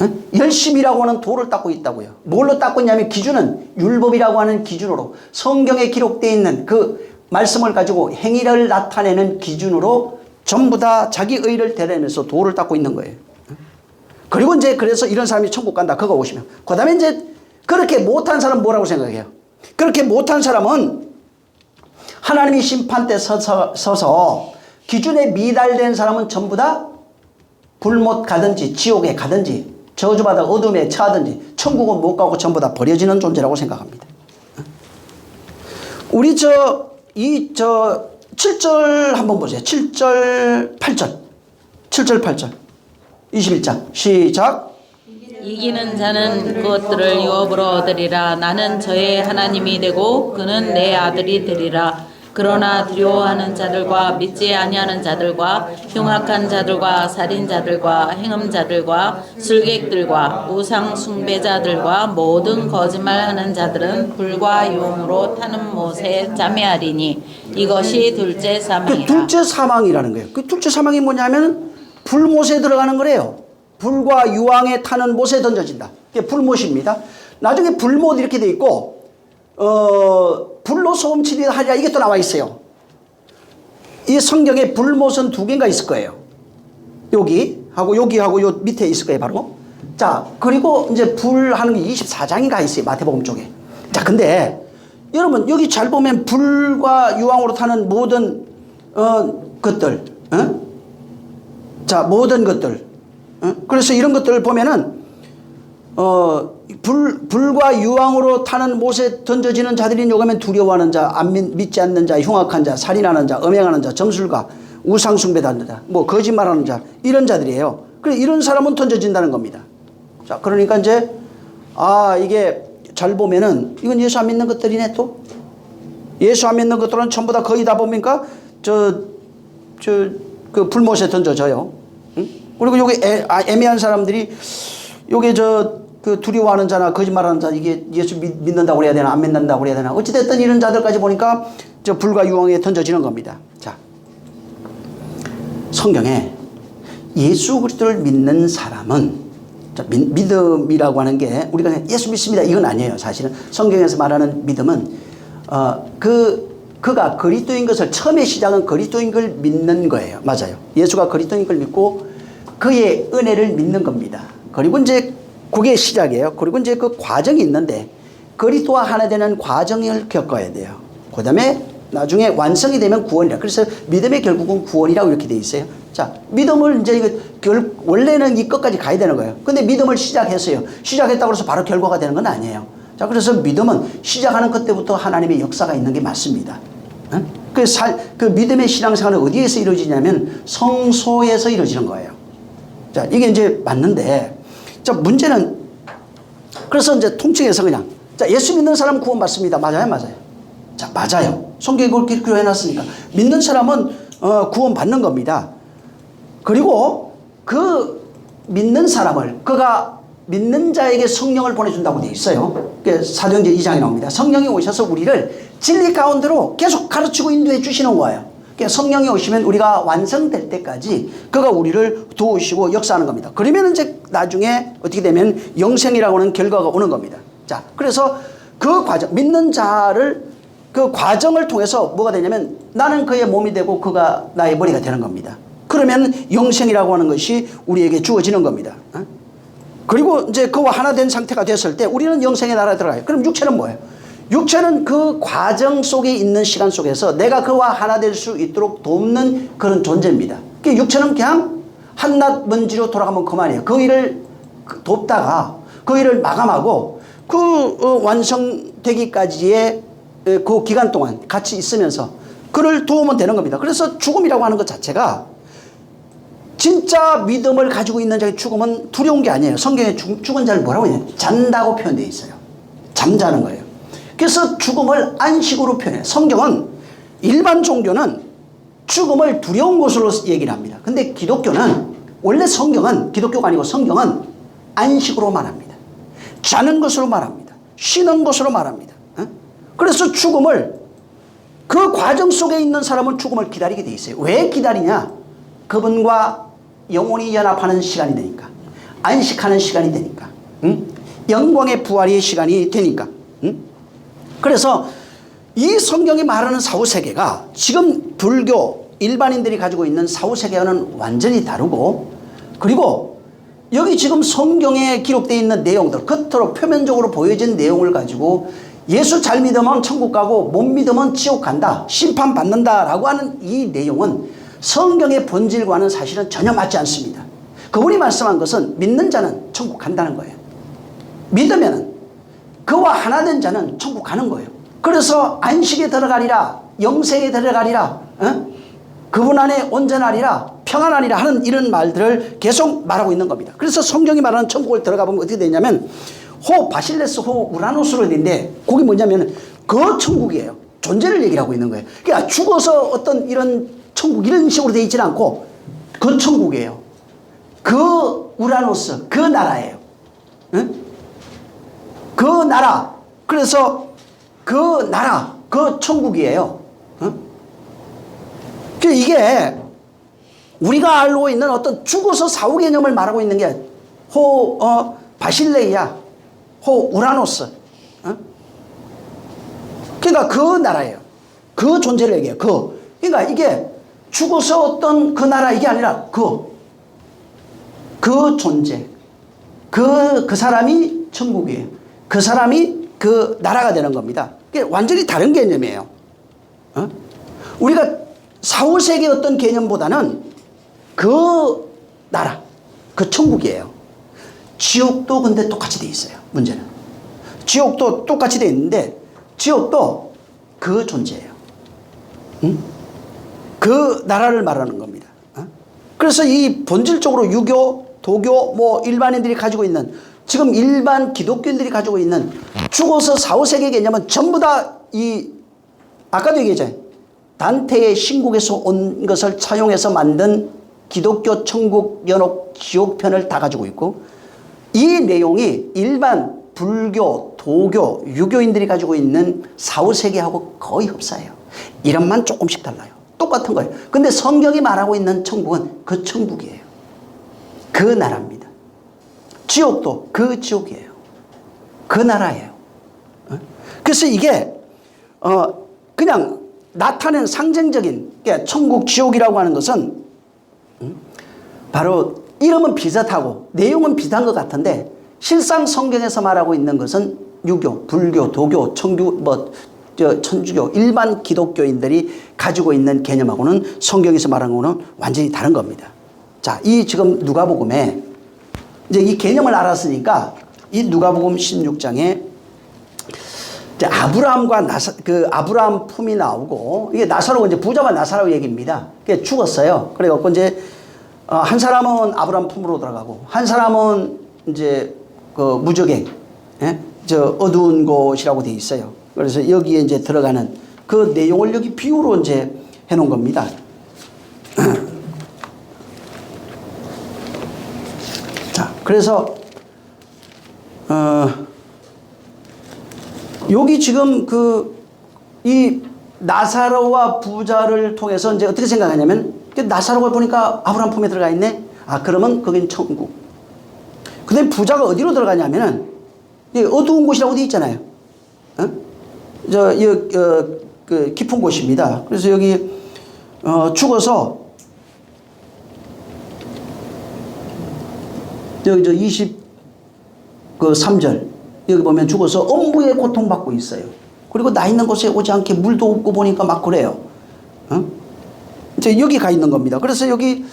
응? 열심히라고 하는 도를 닦고 있다고요. 뭘로 닦고 있냐면 기준은 율법이라고 하는 기준으로 성경에 기록되어 있는 그 말씀을 가지고 행위를 나타내는 기준으로 전부 다 자기 의를 드러내면서 도를 닦고 있는 거예요. 그리고 이제 그래서 이런 사람이 천국 간다. 그거 오시면. 그 다음에 이제 그렇게 못한 사람은 뭐라고 생각해요? 그렇게 못한 사람은 하나님이 심판대 서서 기준에 미달된 사람은 전부 다 불못 가든지 지옥에 가든지 저주받아 어둠에 처하든지 천국은 못 가고 전부 다 버려지는 존재라고 생각합니다. 우리 7절 한번 보세요. 7절 8절 7절 8절 21장 시작. 이기는 자는 그것들을 유업으로 얻으리라. 나는 저의 하나님이 되고 그는 내 아들이 되리라. 그러나 두려워하는 자들과 믿지 아니하는 자들과 흉악한 자들과 살인자들과 행음자들과 술객들과 우상 숭배자들과 모든 거짓말하는 자들은 불과 유황으로 타는 못에 잠해하리니 이것이 둘째 사망이라. 둘째 사망이라는 거예요. 그 둘째 사망이 뭐냐면 불못에 들어가는 거래요. 불과 유황에 타는 못에 던져진다. 그게 불못입니다. 나중에 불못 이렇게 돼 있고 불로 소음치리라 하리라 이게 또 나와 있어요. 이 성경에 불못은 2개인가 있을 거예요. 여기하고 여기하고 요 밑에 있을 거예요, 바로. 자, 그리고 이제 불 하는 게 24장인가 있어요, 마태복음 쪽에. 자, 근데 여러분 여기 잘 보면 불과 유황으로 타는 모든 것들, 자, 모든 것들. 그래서 이런 것들을 보면은 불과 유황으로 타는 못에 던져지는 자들이 요가면 두려워하는 자, 믿지 않는 자, 흉악한 자, 살인하는 자, 음행하는 자, 점술가, 우상숭배하는 자, 뭐 거짓말하는 자, 이런 자들이에요. 그래, 이런 사람은 던져진다는 겁니다. 자, 그러니까 이제 이게 잘 보면은 이건 예수 안 믿는 것들이네. 또 예수 안 믿는 것들은 전부 다 거의 다 보니까 그 불못에 던져져요. 응? 그리고 여기 애매한 사람들이 요게 그 두려워하는 자나 거짓말하는 자, 이게 예수 믿는다고 그래야 되나 안 믿는다고 그래야 되나 어찌됐든 이런 자들까지 보니까 저 불과 유황에 던져지는 겁니다. 자, 성경에 예수 그리스도를 믿는 사람은, 자, 믿음이라고 하는 게 우리가 예수 믿습니다 이건 아니에요. 사실은 성경에서 말하는 믿음은 그가 그리스도인 것을, 처음에 시작은 그리스도인 걸 믿는 거예요. 맞아요. 예수가 그리스도인 걸 믿고 그의 은혜를 믿는 겁니다. 그리고 이제 그게 시작이에요. 그리고 이제 그 과정이 있는데 그리스도와 하나 되는 과정을 겪어야 돼요. 그 다음에 나중에 완성이 되면 구원이라. 그래서 믿음의 결국은 구원이라고 이렇게 돼 있어요. 자, 믿음을 이제 원래는 이 끝까지 가야 되는 거예요. 근데 믿음을 시작했어요. 시작했다고 해서 바로 결과가 되는 건 아니에요. 자, 그래서 믿음은 시작하는 그때부터 하나님의 역사가 있는 게 맞습니다. 그 믿음의 신앙생활은 어디에서 이루어지냐면 성소에서 이루어지는 거예요. 자, 이게 이제 맞는데, 자, 문제는, 그래서 이제 통칭해서 그냥, 자, 예수 믿는 사람 구원받습니다. 맞아요? 맞아요. 자, 맞아요. 성경에 그렇게 해놨으니까. 믿는 사람은 구원받는 겁니다. 그리고 그 믿는 사람을, 그가 믿는 자에게 성령을 보내준다고 되어 있어요. 사도행전 2장에 나옵니다. 성령이 오셔서 우리를 진리 가운데로 계속 가르치고 인도해 주시는 거예요. 성령이 오시면 우리가 완성될 때까지 그가 우리를 도우시고 역사하는 겁니다. 그러면 이제 나중에 어떻게 되면 영생이라고 하는 결과가 오는 겁니다. 자, 그래서 그 과정, 믿는 자를 그 과정을 통해서 뭐가 되냐면 나는 그의 몸이 되고 그가 나의 머리가 되는 겁니다. 그러면 영생이라고 하는 것이 우리에게 주어지는 겁니다. 그리고 이제 그와 하나 된 상태가 됐을 때 우리는 영생의 나라에 들어가요. 그럼 육체는 뭐예요? 육체는 그 과정 속에 있는 시간 속에서 내가 그와 하나 될 수 있도록 돕는 그런 존재입니다. 육체는 그냥 한낱 먼지로 돌아가면 그만이에요. 그 일을 돕다가 그 일을 마감하고 그 완성되기까지의 그 기간 동안 같이 있으면서 그를 도우면 되는 겁니다. 그래서 죽음이라고 하는 것 자체가 진짜 믿음을 가지고 있는 자의 죽음은 두려운 게 아니에요. 성경에 죽은 자를 뭐라고 해요? 잔다고 표현되어 있어요. 잠자는 거예요. 그래서 죽음을 안식으로 표현해요. 성경은 일반 종교는 죽음을 두려운 것으로 얘기를 합니다. 근데 기독교는 원래 성경은 기독교가 아니고 성경은 안식으로 말합니다. 자는 것으로 말합니다. 쉬는 것으로 말합니다. 그래서 죽음을 그 과정 속에 있는 사람은 죽음을 기다리게 돼 있어요. 왜 기다리냐? 그분과 영혼이 연합하는 시간이 되니까, 안식하는 시간이 되니까, 영광의 부활의 시간이 되니까. 그래서 이 성경이 말하는 사후세계가 지금 불교 일반인들이 가지고 있는 사후세계와는 완전히 다르고, 그리고 여기 지금 성경에 기록되어 있는 내용들, 겉으로 표면적으로 보여진 내용을 가지고 예수 잘 믿으면 천국 가고 못 믿으면 지옥 간다, 심판받는다 라고 하는 이 내용은 성경의 본질과는 사실은 전혀 맞지 않습니다. 그분이 말씀한 것은 믿는 자는 천국 간다는 거예요. 믿으면 그와 하나 된 자는 천국 가는 거예요. 그래서 안식에 들어가리라, 영생에 들어가리라, 그분 안에 온전하리라, 평안하리라 하는 이런 말들을 계속 말하고 있는 겁니다. 그래서 성경이 말하는 천국을 들어가 보면 어떻게 되냐면 호 바실레스 호 우라노스로 되는데, 그게 뭐냐면 그 천국이에요. 존재를 얘기를 하고 있는 거예요. 그러니까 죽어서 어떤 이런 천국 이런 식으로 되어 있지는 않고 그 천국이에요. 그 우라노스, 그 나라예요. 그 나라. 그래서 그 나라, 그 천국이에요. 이게 우리가 알고 있는 어떤 죽어서 사후 개념을 말하고 있는 게 바실레이아, 호 우라노스. 그러니까 그 나라예요. 그 존재를 얘기해요. 그러니까 이게 죽어서 어떤 그 나라 이게 아니라 그 존재. 그 사람이 천국이에요. 그 사람이 그 나라가 되는 겁니다. 이게 완전히 다른 개념이에요. 우리가 사후세계 어떤 개념보다는 그 나라, 그 천국이에요. 지옥도 근데 똑같이 돼 있어요. 문제는 지옥도 똑같이 돼 있는데 지옥도 그 존재예요. 그 나라를 말하는 겁니다. 그래서 이 본질적으로 유교, 도교, 뭐 일반인들이 가지고 있는, 지금 일반 기독교인들이 가지고 있는 죽어서 사후세계 개념은 전부 다 아까도 얘기했잖아요. 단테의 신국에서 온 것을 차용해서 만든 기독교 천국, 연옥, 지옥편을 다 가지고 있고, 이 내용이 일반 불교, 도교, 유교인들이 가지고 있는 사후세계하고 거의 흡사해요. 이름만 조금씩 달라요. 똑같은 거예요. 근데 성경이 말하고 있는 천국은 그 천국이에요. 그 나라입니다. 지옥도 그 지옥이에요. 그 나라예요. 그래서 이게 그냥 나타낸 상징적인 천국, 지옥이라고 하는 것은 바로 이름은 비슷하고 내용은 비슷한 것 같은데, 실상 성경에서 말하고 있는 것은 유교, 불교, 도교, 천주교, 일반 기독교인들이 가지고 있는 개념하고는 성경에서 말하는 거는 완전히 다른 겁니다. 자, 이 지금 누가복음에 이제 이 개념을 알았으니까 이 누가복음 16장에 아브라함과 아브라함 품이 나오고, 이게 나사로, 이제 부자와 나사로 얘기입니다. 그게 죽었어요. 그래갖고 이제 한 사람은 아브라함 품으로 들어가고, 한 사람은 이제 그 무적행, 저 어두운 곳이라고 돼 있어요. 그래서 여기에 이제 들어가는 그 내용을 여기 비유로 이제 해놓은 겁니다. 자, 그래서 여기 지금 이 나사로와 부자를 통해서 이제 어떻게 생각하냐면, 나사로가 보니까 아브라함 품에 들어가 있네. 그러면 거긴 천국. 그 다음에 부자가 어디로 들어가냐면은 어두운 곳이라고 돼 있잖아요. 그 깊은 곳입니다. 그래서 여기 죽어서 여기 23절 여기 보면 죽어서 엄부에 고통받고 있어요. 그리고 나 있는 곳에 오지 않게 물도 없고 보니까 막 그래요. 이제 여기 가 있는 겁니다. 그래서 여기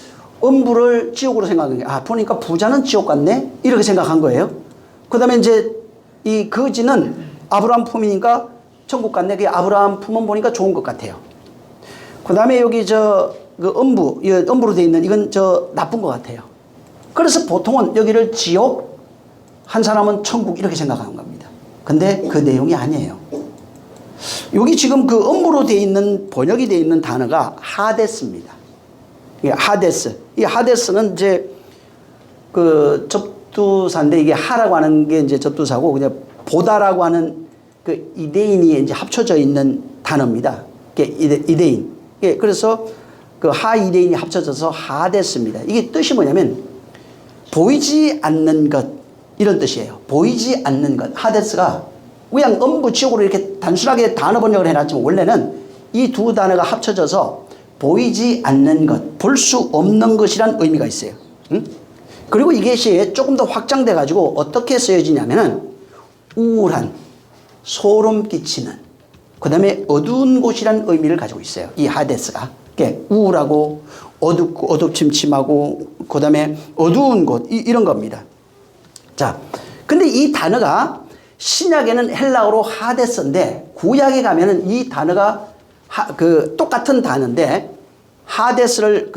엄부를 지옥으로 생각한 게, 보니까 부자는 지옥 같네? 이렇게 생각한 거예요. 그 다음에 이제 이 거지는 아브라함 품이니까 천국 같네. 그 아브라함 품은 보니까 좋은 것 같아요. 그 다음에 여기 그 음부, 이 음부로 되어 있는 이건 나쁜 것 같아요. 그래서 보통은 여기를 지옥, 한 사람은 천국 이렇게 생각하는 겁니다. 근데 그 내용이 아니에요. 여기 지금 그 음부로 되어 있는, 번역이 되어 있는 단어가 하데스입니다. 이게 하데스. 이 하데스는 이제 그 접두사인데 이게 하라고 하는 게 이제 접두사고 그냥 보다라고 하는 그 이데인이 이제 합쳐져 있는 단어입니다. 이데인. 그래서 그 하이데인이 합쳐져서 하데스입니다. 이게 뜻이 뭐냐면 보이지 않는 것 이런 뜻이에요. 보이지 않는 것. 하데스가 그냥 음부 지옥으로 이렇게 단순하게 단어 번역을 해놨지만 원래는 이 두 단어가 합쳐져서 보이지 않는 것, 볼 수 없는 것이란 의미가 있어요. 그리고 이것이 조금 더 확장돼 가지고 어떻게 쓰여지냐면은 우울한, 소름 끼치는, 그 다음에 어두운 곳이란 의미를 가지고 있어요. 이 하데스가. 우울하고 어둡고 어둡침침하고 그 다음에 어두운 곳 이런 겁니다. 자, 근데 이 단어가 신약에는 헬라어로 하데스인데 구약에 가면은 이 단어가 똑같은 단어인데 하데스를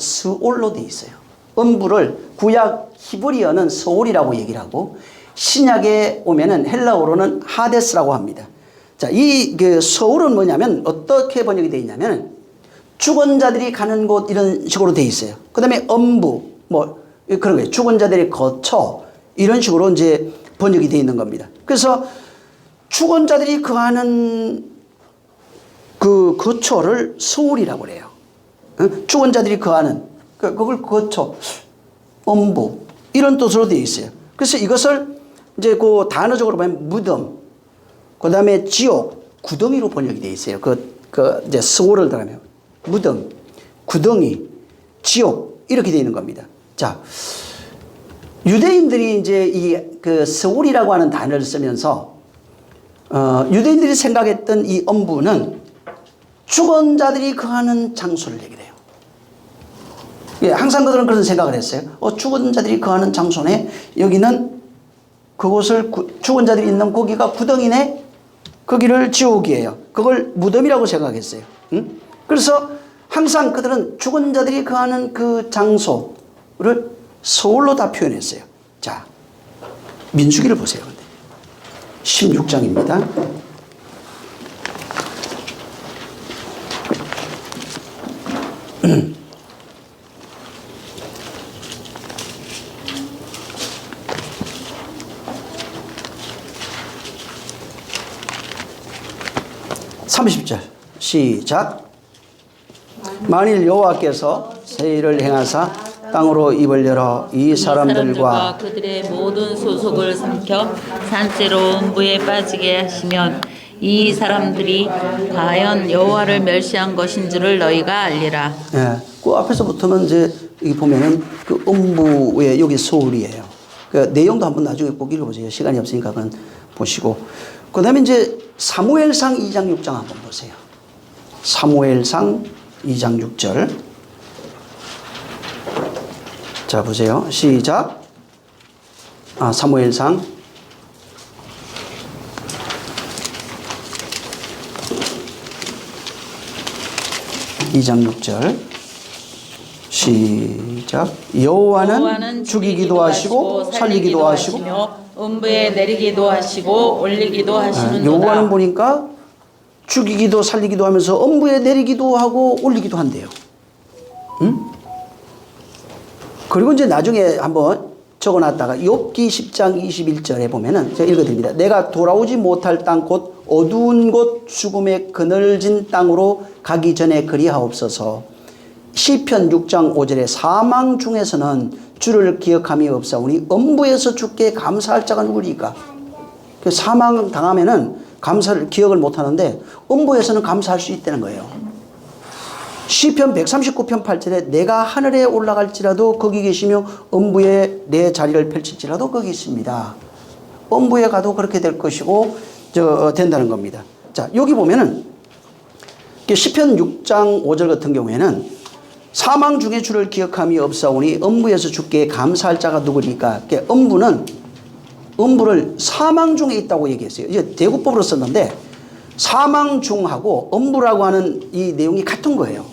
스올로 돼 있어요. 음부를 구약 히브리어는 스올이라고 얘기를 하고 신약에 오면은 헬라어로는 하데스라고 합니다. 자, 이 스올은 뭐냐면 어떻게 번역이 되어 있냐면 죽은 자들이 가는 곳 이런 식으로 되어 있어요. 그 다음에 음부 뭐 그런 거예요. 죽은 자들이 거처 이런 식으로 이제 번역이 되어 있는 겁니다. 그래서 죽은 자들이 거하는 그 거처를 스올이라고 그래요. 죽은 자들이 거하는 그걸 거처, 음부 이런 뜻으로 되어 있어요. 그래서 이것을 이제 그 단어적으로 보면 무덤, 그 다음에 지옥, 구덩이로 번역이 되어 있어요. 이제 스올을 들어가면 무덤, 구덩이, 지옥 이렇게 되어 있는 겁니다. 자, 유대인들이 이제 스올이라고 하는 단어를 쓰면서 유대인들이 생각했던 이 음부는 죽은 자들이 거하는 장소를 얘기를 해요. 예, 항상 그들은 그런 생각을 했어요. 죽은 자들이 거하는 장소네. 여기는 그곳을 죽은 자들이 있는 거기가 구덩이네. 거기를 지옥이에요. 그걸 무덤이라고 생각했어요. 그래서 항상 그들은 죽은 자들이 거하는 그 장소를 스올로 다 표현했어요. 자, 민수기를 보세요. 16장입니다. 30절 시작. 만일 여호와께서 새 일을 행하사 땅으로 입을 열어 이 사람들과 그들의 모든 소속을 삼켜 산채로 음부에 빠지게 하시면 이 사람들이 과연 여호와를 멸시한 것인 줄을 너희가 알리라. 예, 그 앞에서부터는 이제 여기 보면은 그 음부의 여기 소울이에요. 그 내용도 한번 나중에 꼭 읽어보세요. 시간이 없으니까 그건 보시고. 그 다음에 이제 사무엘상 2장 6장 한번 보세요. 사무엘상 2장 6절. 자, 보세요. 시작. 사무엘상 2장 6절. 시작. 여호와는 죽이기도 하시고 살리기도 하시고 음부에 내리기도 하시고 올리기도 하시는도다. 여호와는 보니까 죽이기도 살리기도 하면서 음부에 내리기도 하고 올리기도 한대요. 그리고 이제 나중에 한번 적어놨다가 욥기 10장 21절에 보면은 제가 읽어드립니다. 내가 돌아오지 못할 땅 곧 어두운 곳 죽음의 그늘진 땅으로 가기 전에 그리하옵소서. 시편 6장 5절에 사망 중에서는 주를 기억함이 없사오니 음부에서 주께 감사할 자가 누구리까? 사망 당하면은 감사를 기억을 못하는데 음부에서는 감사할 수 있다는 거예요. 시편 139편 8절에 내가 하늘에 올라갈지라도 거기 계시며 음부에 내 자리를 펼칠지라도 거기 있습니다. 음부에 가도 그렇게 될 것이고 된다는 겁니다. 자, 여기 보면은 시편 6장 5절 같은 경우에는 사망 중에 주를 기억함이 없사오니 음부에서 주께 감사할 자가 누구리까? 음부를 사망 중에 있다고 얘기했어요. 이제 대구법으로 썼는데 사망 중하고 엄부라고 하는 이 내용이 같은 거예요.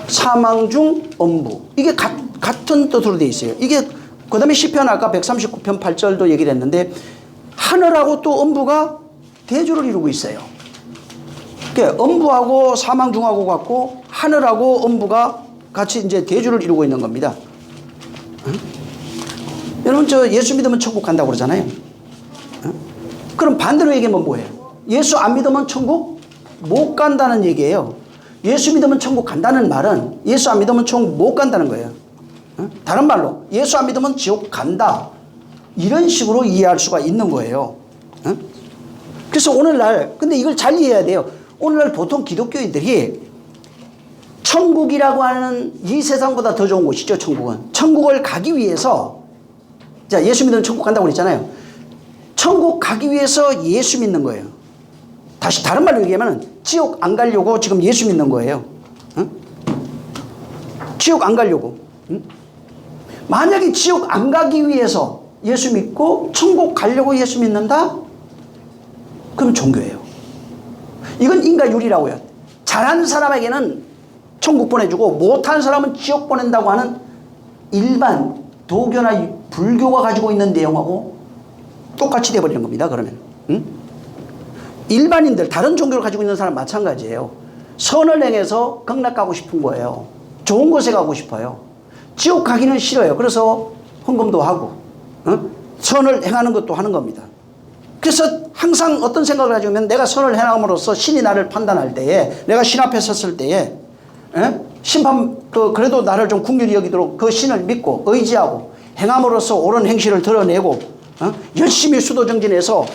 사망 중 엄부. 이게 같은 뜻으로 되어 있어요. 이게 그 다음에 시편 아까 139편 8절도 얘기를 했는데 하늘하고 또 엄부가 대조를 이루고 있어요. 그러니까 엄부하고 사망 중하고 같고 하늘하고 엄부가 같이 이제 대조를 이루고 있는 겁니다. 응? 여러분 저 예수 믿으면 천국 간다고 그러잖아요. 응? 그럼 반대로 얘기하면 뭐예요? 예수 안 믿으면 천국 못 간다는 얘기예요. 예수 믿으면 천국 간다는 말은 예수 안 믿으면 천국 못 간다는 거예요. 응? 다른 말로 예수 안 믿으면 지옥 간다. 이런 식으로 이해할 수가 있는 거예요. 응? 그래서 오늘날 근데 이걸 잘 이해해야 돼요. 오늘날 보통 기독교인들이 천국이라고 하는 이 세상보다 더 좋은 곳이죠. 천국은. 천국을 가기 위해서 자 예수 믿으면 천국 간다고 그랬잖아요. 천국 가기 위해서 예수 믿는 거예요. 다시 다른 말로 얘기하면 지옥 안 가려고 지금 예수 믿는 거예요. 응? 지옥 안 가려고. 응? 만약에 지옥 안 가기 위해서 예수 믿고 천국 가려고 예수 믿는다? 그럼 종교예요. 이건 인과율이라고요. 잘하는 사람에게는 천국 보내주고 못하는 사람은 지옥 보낸다고 하는 일반 도교나 불교가 가지고 있는 내용하고 똑같이 돼버리는 겁니다. 그러면 응? 일반인들 다른 종교를 가지고 있는 사람 마찬가지예요. 선을 행해서 극락 가고 싶은 거예요. 좋은 곳에 가고 싶어요. 지옥 가기는 싫어요. 그래서 헌금도 하고 응? 선을 행하는 것도 하는 겁니다. 그래서 항상 어떤 생각을 가지고 있면 내가 선을 행함으로써 신이 나를 판단할 때에 내가 신 앞에 섰을 때에 심판 그래도 나를 좀 긍휼히 여기도록 그 신을 믿고 의지하고 행함으로써 옳은 행실을 드러내고 열심히 수도정진해서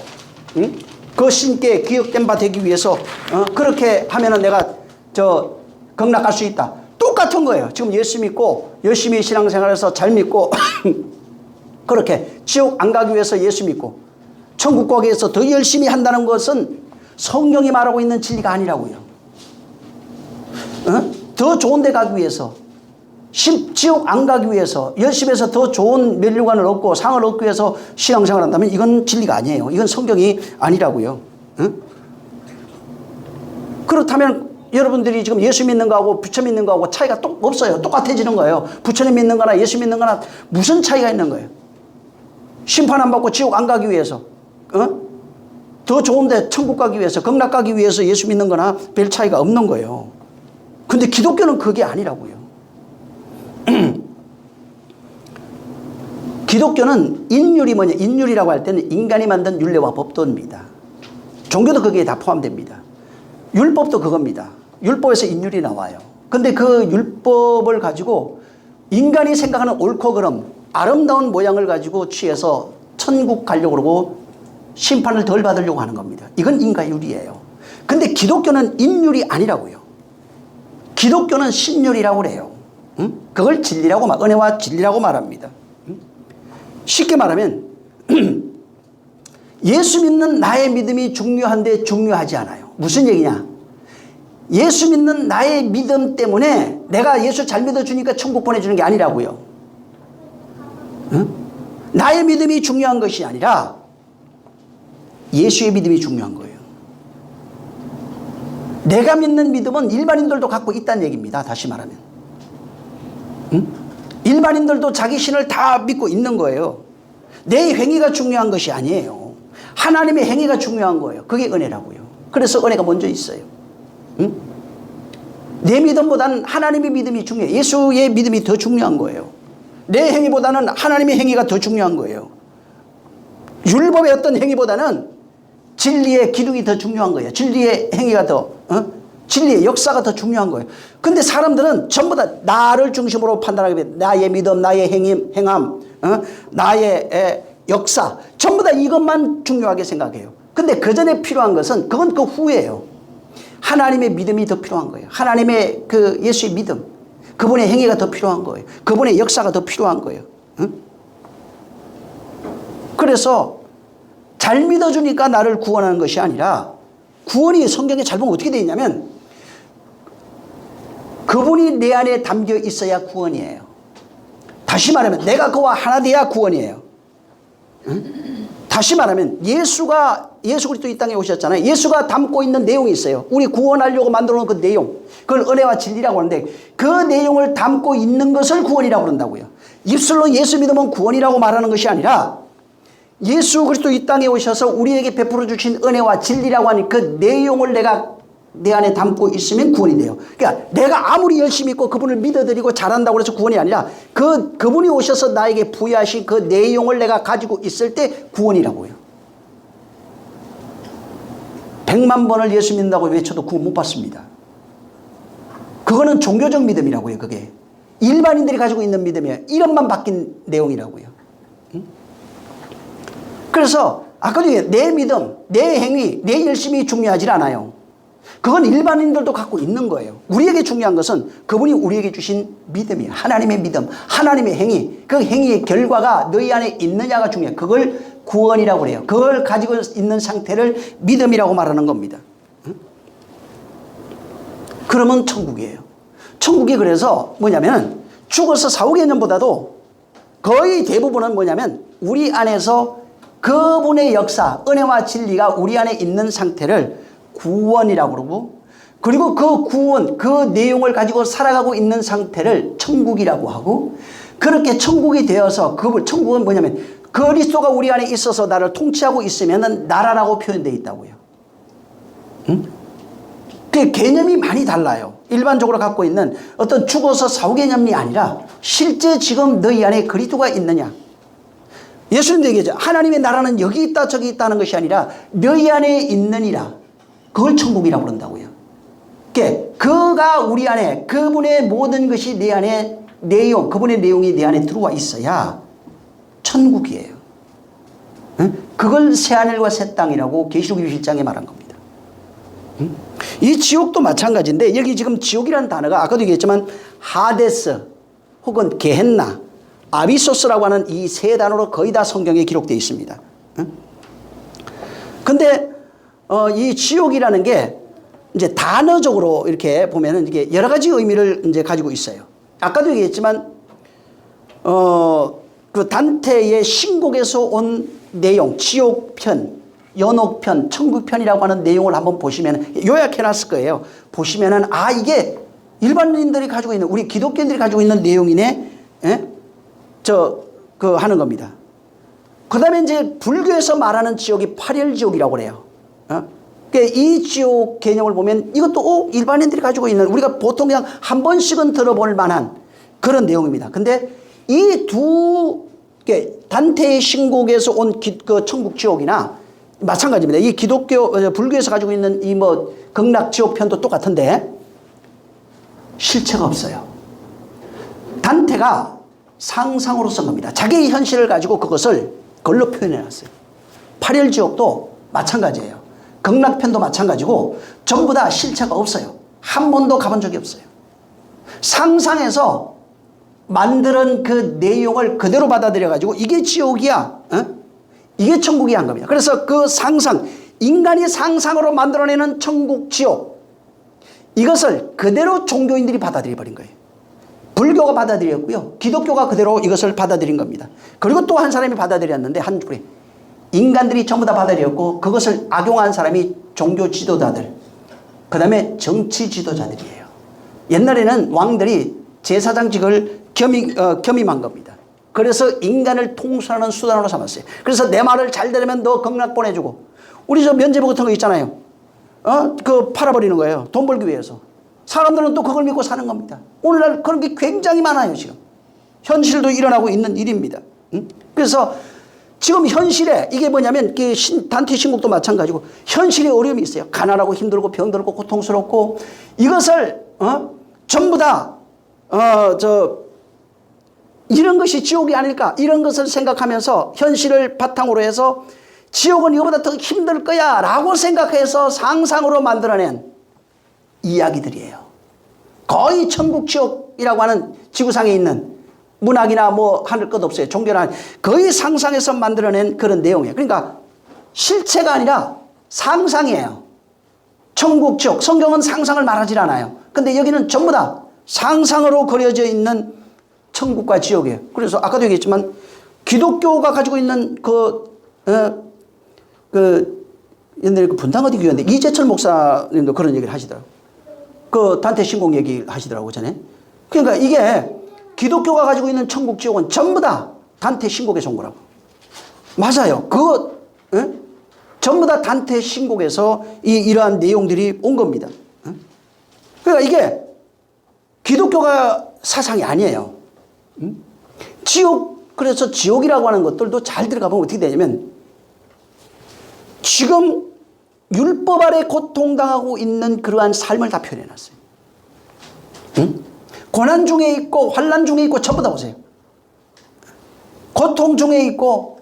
그 신께 기억된 바 되기 위해서 그렇게 하면은 내가 저 극락 갈 수 있다. 똑같은 거예요. 지금 예수 믿고 열심히 신앙생활해서 잘 믿고 그렇게 지옥 안 가기 위해서 예수 믿고 천국 가기 위해서 더 열심히 한다는 것은 성경이 말하고 있는 진리가 아니라고요. 더 좋은 데 가기 위해서 지옥 안 가기 위해서 열심히 해서 더 좋은 면류관을 얻고 상을 얻기 위해서 신앙생활을 한다면 이건 진리가 아니에요. 이건 성경이 아니라고요. 그렇다면 여러분들이 지금 예수 믿는 거하고 부처 믿는 거하고 차이가 없어요. 똑같아지는 거예요. 부처님 믿는 거나 예수 믿는 거나 무슨 차이가 있는 거예요. 심판 안 받고 지옥 안 가기 위해서 더 좋은데 천국 가기 위해서 극락 가기 위해서 예수 믿는 거나 별 차이가 없는 거예요. 근데 기독교는 그게 아니라고요. 기독교는 인율이 뭐냐? 인율이라고 할 때는 인간이 만든 율례와 법도입니다. 종교도 거기에 다 포함됩니다. 율법도 그겁니다. 율법에서 인율이 나와요. 근데 그 율법을 가지고 인간이 생각하는 옳고 그름, 아름다운 모양을 가지고 취해서 천국 가려고 그러고 심판을 덜 받으려고 하는 겁니다. 이건 인과율이에요. 근데 기독교는 인율이 아니라고요. 기독교는 신율이라고 그래요. 그걸 진리라고 은혜와 진리라고 말합니다. 쉽게 말하면 예수 믿는 나의 믿음이 중요한데 중요하지 않아요. 무슨 얘기냐? 예수 믿는 나의 믿음 때문에 내가 예수 잘 믿어주니까 천국 보내주는 게 아니라고요. 나의 믿음이 중요한 것이 아니라 예수의 믿음이 중요한 거예요. 내가 믿는 믿음은 일반인들도 갖고 있다는 얘기입니다. 다시 말하면 일반인들도 자기 신을 다 믿고 있는 거예요. 내 행위가 중요한 것이 아니에요. 하나님의 행위가 중요한 거예요. 그게 은혜라고요. 그래서 은혜가 먼저 있어요. 내 믿음보다는 하나님의 믿음이 중요해요. 예수의 믿음이 더 중요한 거예요. 내 행위보다는 하나님의 행위가 더 중요한 거예요. 율법의 어떤 행위보다는 진리의 기둥이 더 중요한 거예요. 진리의 행위가 진리의 역사가 더 중요한 거예요. 근데 사람들은 전부 다 나를 중심으로 판단하게 돼요. 나의 믿음, 나의 행함, 나의 역사, 전부 다 이것만 중요하게 생각해요. 근데 그 전에 필요한 것은 그건 그 후예요. 하나님의 믿음이 더 필요한 거예요. 하나님의 그 예수의 믿음, 그분의 행위가 더 필요한 거예요. 그분의 역사가 더 필요한 거예요. 그래서 잘 믿어주니까 나를 구원하는 것이 아니라 구원이 성경에 잘 보면 어떻게 되어 있냐면 그분이 내 안에 담겨 있어야 구원이에요. 다시 말하면 내가 그와 하나 돼야 구원이에요. 다시 말하면 예수 그리스도 이 땅에 오셨잖아요. 예수가 담고 있는 내용이 있어요. 우리 구원하려고 만들어 놓은 그 내용. 그걸 은혜와 진리라고 하는데 그 내용을 담고 있는 것을 구원이라고 그런다고요. 입술로 예수 믿으면 구원이라고 말하는 것이 아니라 예수 그리스도 이 땅에 오셔서 우리에게 베풀어 주신 은혜와 진리라고 하는 그 내용을 내가 내 안에 담고 있으면 구원이 돼요. 그러니까 내가 아무리 열심히 있고 그분을 믿어드리고 잘한다고 해서 구원이 아니라 그분이 오셔서 나에게 부여하신 그 내용을 내가 가지고 있을 때 구원이라고요. 100만 번을 예수 믿는다고 외쳐도 구원 못 받습니다. 그거는 종교적 믿음이라고요. 그게 일반인들이 가지고 있는 믿음이에요. 이름만 바뀐 내용이라고요. 그래서 아까 전에 내 믿음, 내 행위, 내 열심이 중요하지 않아요. 그건 일반인들도 갖고 있는 거예요. 우리에게 중요한 것은 그분이 우리에게 주신 믿음이에요. 하나님의 믿음, 하나님의 행위, 그 행위의 결과가 너희 안에 있느냐가 중요해요. 그걸 구원이라고 그래요. 그걸 가지고 있는 상태를 믿음이라고 말하는 겁니다. 그러면 천국이에요. 천국이 그래서 뭐냐면 죽어서 사후개념보다도 거의 대부분은 뭐냐면 우리 안에서 그분의 역사, 은혜와 진리가 우리 안에 있는 상태를 구원이라고 그러고, 그리고 그 구원, 그 내용을 가지고 살아가고 있는 상태를 천국이라고 하고, 그렇게 천국이 되어서 천국은 뭐냐면 그리스도가 우리 안에 있어서 나를 통치하고 있으면 나라라고 표현되어 있다고요. 그 개념이 많이 달라요. 일반적으로 갖고 있는 어떤 죽어서 사후 개념이 아니라 실제 지금 너희 안에 그리스도가 있느냐. 예수님도 얘기하죠. 하나님의 나라는 여기 있다 저기 있다는 것이 아니라 너희 안에 있느니라. 그걸 천국이라고 그런다고요. 그가 우리 안에 그분의 모든 것이 내 안에 내용, 그분의 내용이 내 안에 들어와 있어야 천국이에요. 그걸 새하늘과 새 땅이라고 계시록 1장에 말한 겁니다. 이 지옥도 마찬가지인데 여기 지금 지옥이라는 단어가 아까도 얘기했지만 하데스 혹은 게헨나, 아비소스라고 하는 이 세 단어로 거의 다 성경에 기록되어 있습니다. 근데 이 지옥이라는 게 이제 단어적으로 이렇게 보면은 이게 여러 가지 의미를 이제 가지고 있어요. 아까도 얘기했지만 그 단테의 신곡에서 온 내용, 지옥편, 연옥편, 천국편이라고 하는 내용을 한번 보시면 요약해 놨을 거예요. 보시면은 이게 일반인들이 가지고 있는, 우리 기독교인들이 가지고 있는 내용이네. 예? 하는 겁니다. 그 다음에 이제 불교에서 말하는 지옥이 팔열지옥이라고 그래요. 이 지옥 개념을 보면 이것도 일반인들이 가지고 있는, 우리가 보통 그냥 한 번씩은 들어볼 만한 그런 내용입니다. 근데 이 단테의 신곡에서 온 그 천국 지옥이나 마찬가지입니다. 이 기독교, 불교에서 가지고 있는 이 극락 지옥 편도 똑같은데 실체가 없어요. 단테가 상상으로 쓴 겁니다. 자기의 현실을 가지고 그걸로 표현해 놨어요. 팔열지옥도 마찬가지예요. 극락편도 마찬가지고 전부 다 실체가 없어요. 한 번도 가본 적이 없어요. 상상해서 만드는 그 내용을 그대로 받아들여 가지고 이게 지옥이야, 이게 천국이야 한 겁니다. 그래서 그 상상, 인간이 상상으로 만들어내는 천국 지옥, 이것을 그대로 종교인들이 받아들여 버린 거예요. 불교가 받아들였고요, 기독교가 그대로 이것을 받아들인 겁니다. 그리고 또 한 사람이 받아들였는데, 한 줄에 인간들이 전부 다 받아들였고 그것을 악용한 사람이 종교 지도자들, 그 다음에 정치 지도자들이에요. 옛날에는 왕들이 제사장직을 겸임한 겁니다. 그래서 인간을 통솔하는 수단으로 삼았어요. 그래서 내 말을 잘 들으면 너 극락 보내주고, 우리 저 면제부 같은 거 있잖아요. 그거 팔아버리는 거예요. 돈 벌기 위해서. 사람들은 또 그걸 믿고 사는 겁니다. 오늘날 그런 게 굉장히 많아요. 지금 현실도 일어나고 있는 일입니다. 그래서 지금 현실에 이게 뭐냐면 단테 신곡도 마찬가지고 현실에 어려움이 있어요. 가난하고 힘들고 병들고 고통스럽고, 이것을 전부 다 이런 것이 지옥이 아닐까, 이런 것을 생각하면서 현실을 바탕으로 해서 지옥은 이거보다 더 힘들 거야 라고 생각해서 상상으로 만들어낸 이야기들이에요. 거의 천국 지옥이라고 하는 지구상에 있는 문학이나 하늘 것 없어요. 종교나 거의 상상해서 만들어낸 그런 내용이에요. 그러니까 실체가 아니라 상상이에요. 천국 지옥, 성경은 상상을 말하지 않아요. 근데 여기는 전부 다 상상으로 그려져 있는 천국과 지옥이에요. 그래서 아까도 얘기했지만 기독교가 가지고 있는 그 옛날에 그 분당 어디 교회인데 이재철 목사님도 그런 얘기를 하시더라고요. 그 단테 신공 얘기 하시더라고요, 전에. 그러니까 이게 기독교가 가지고 있는 천국 지옥은 전부 다 단테 신곡에서 온 거라고. 맞아요. 그거, 전부 다 단테 신곡에서 이러한 내용들이 온 겁니다. 그러니까 이게 기독교가 사상이 아니에요. 지옥, 그래서 지옥이라고 하는 것들도 잘 들어가 보면 어떻게 되냐면 지금 율법 아래 고통당하고 있는 그러한 삶을 다 표현해 놨어요. 고난 중에 있고 환난 중에 있고 전부 다 보세요. 고통 중에 있고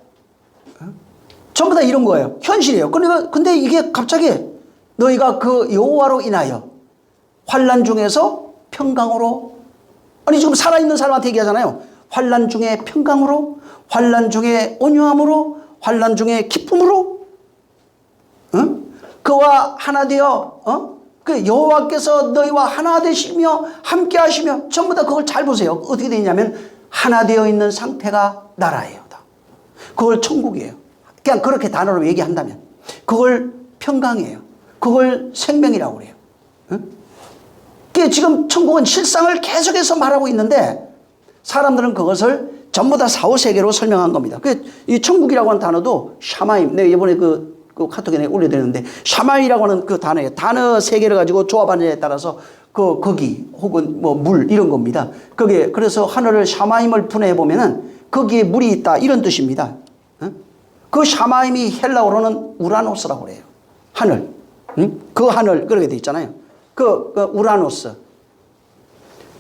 전부 다 이런 거예요. 현실이에요. 그러니까 근데 이게 갑자기 너희가 그 여호와로 인하여 환난 중에서 평강으로, 아니 지금 살아있는 사람한테 얘기하잖아요. 환난 중에 평강으로, 환난 중에 온유함으로, 환난 중에 기쁨으로, 그와 하나 되어 그 여호와께서 너희와 하나 되시며 함께 하시며, 전부 다 그걸 잘 보세요. 어떻게 되냐면 하나 되어 있는 상태가 나라예요. 그걸 천국이에요. 그냥 그렇게 단어로 얘기한다면 그걸 평강이에요. 그걸 생명이라고 그래요. 그게 지금 천국은 실상을 계속해서 말하고 있는데 사람들은 그것을 전부 다 사후세계로 설명한 겁니다. 이 천국이라고 하는 단어도 샤마임, 내가 이번에 그 카톡에 내가 올려드렸는데 샤마임이라고 하는 그 단어예요. 단어 세 개를 가지고 조합하느냐에 따라서 거기 혹은 뭐 물 이런 겁니다. 거기에 그래서 하늘을 샤마임을 분해해 보면은 거기에 물이 있다 이런 뜻입니다. 그 샤마임이 헬라어로는 우라노스라고 그래요. 하늘. 그 하늘 그렇게 돼 있잖아요. 그 우라노스.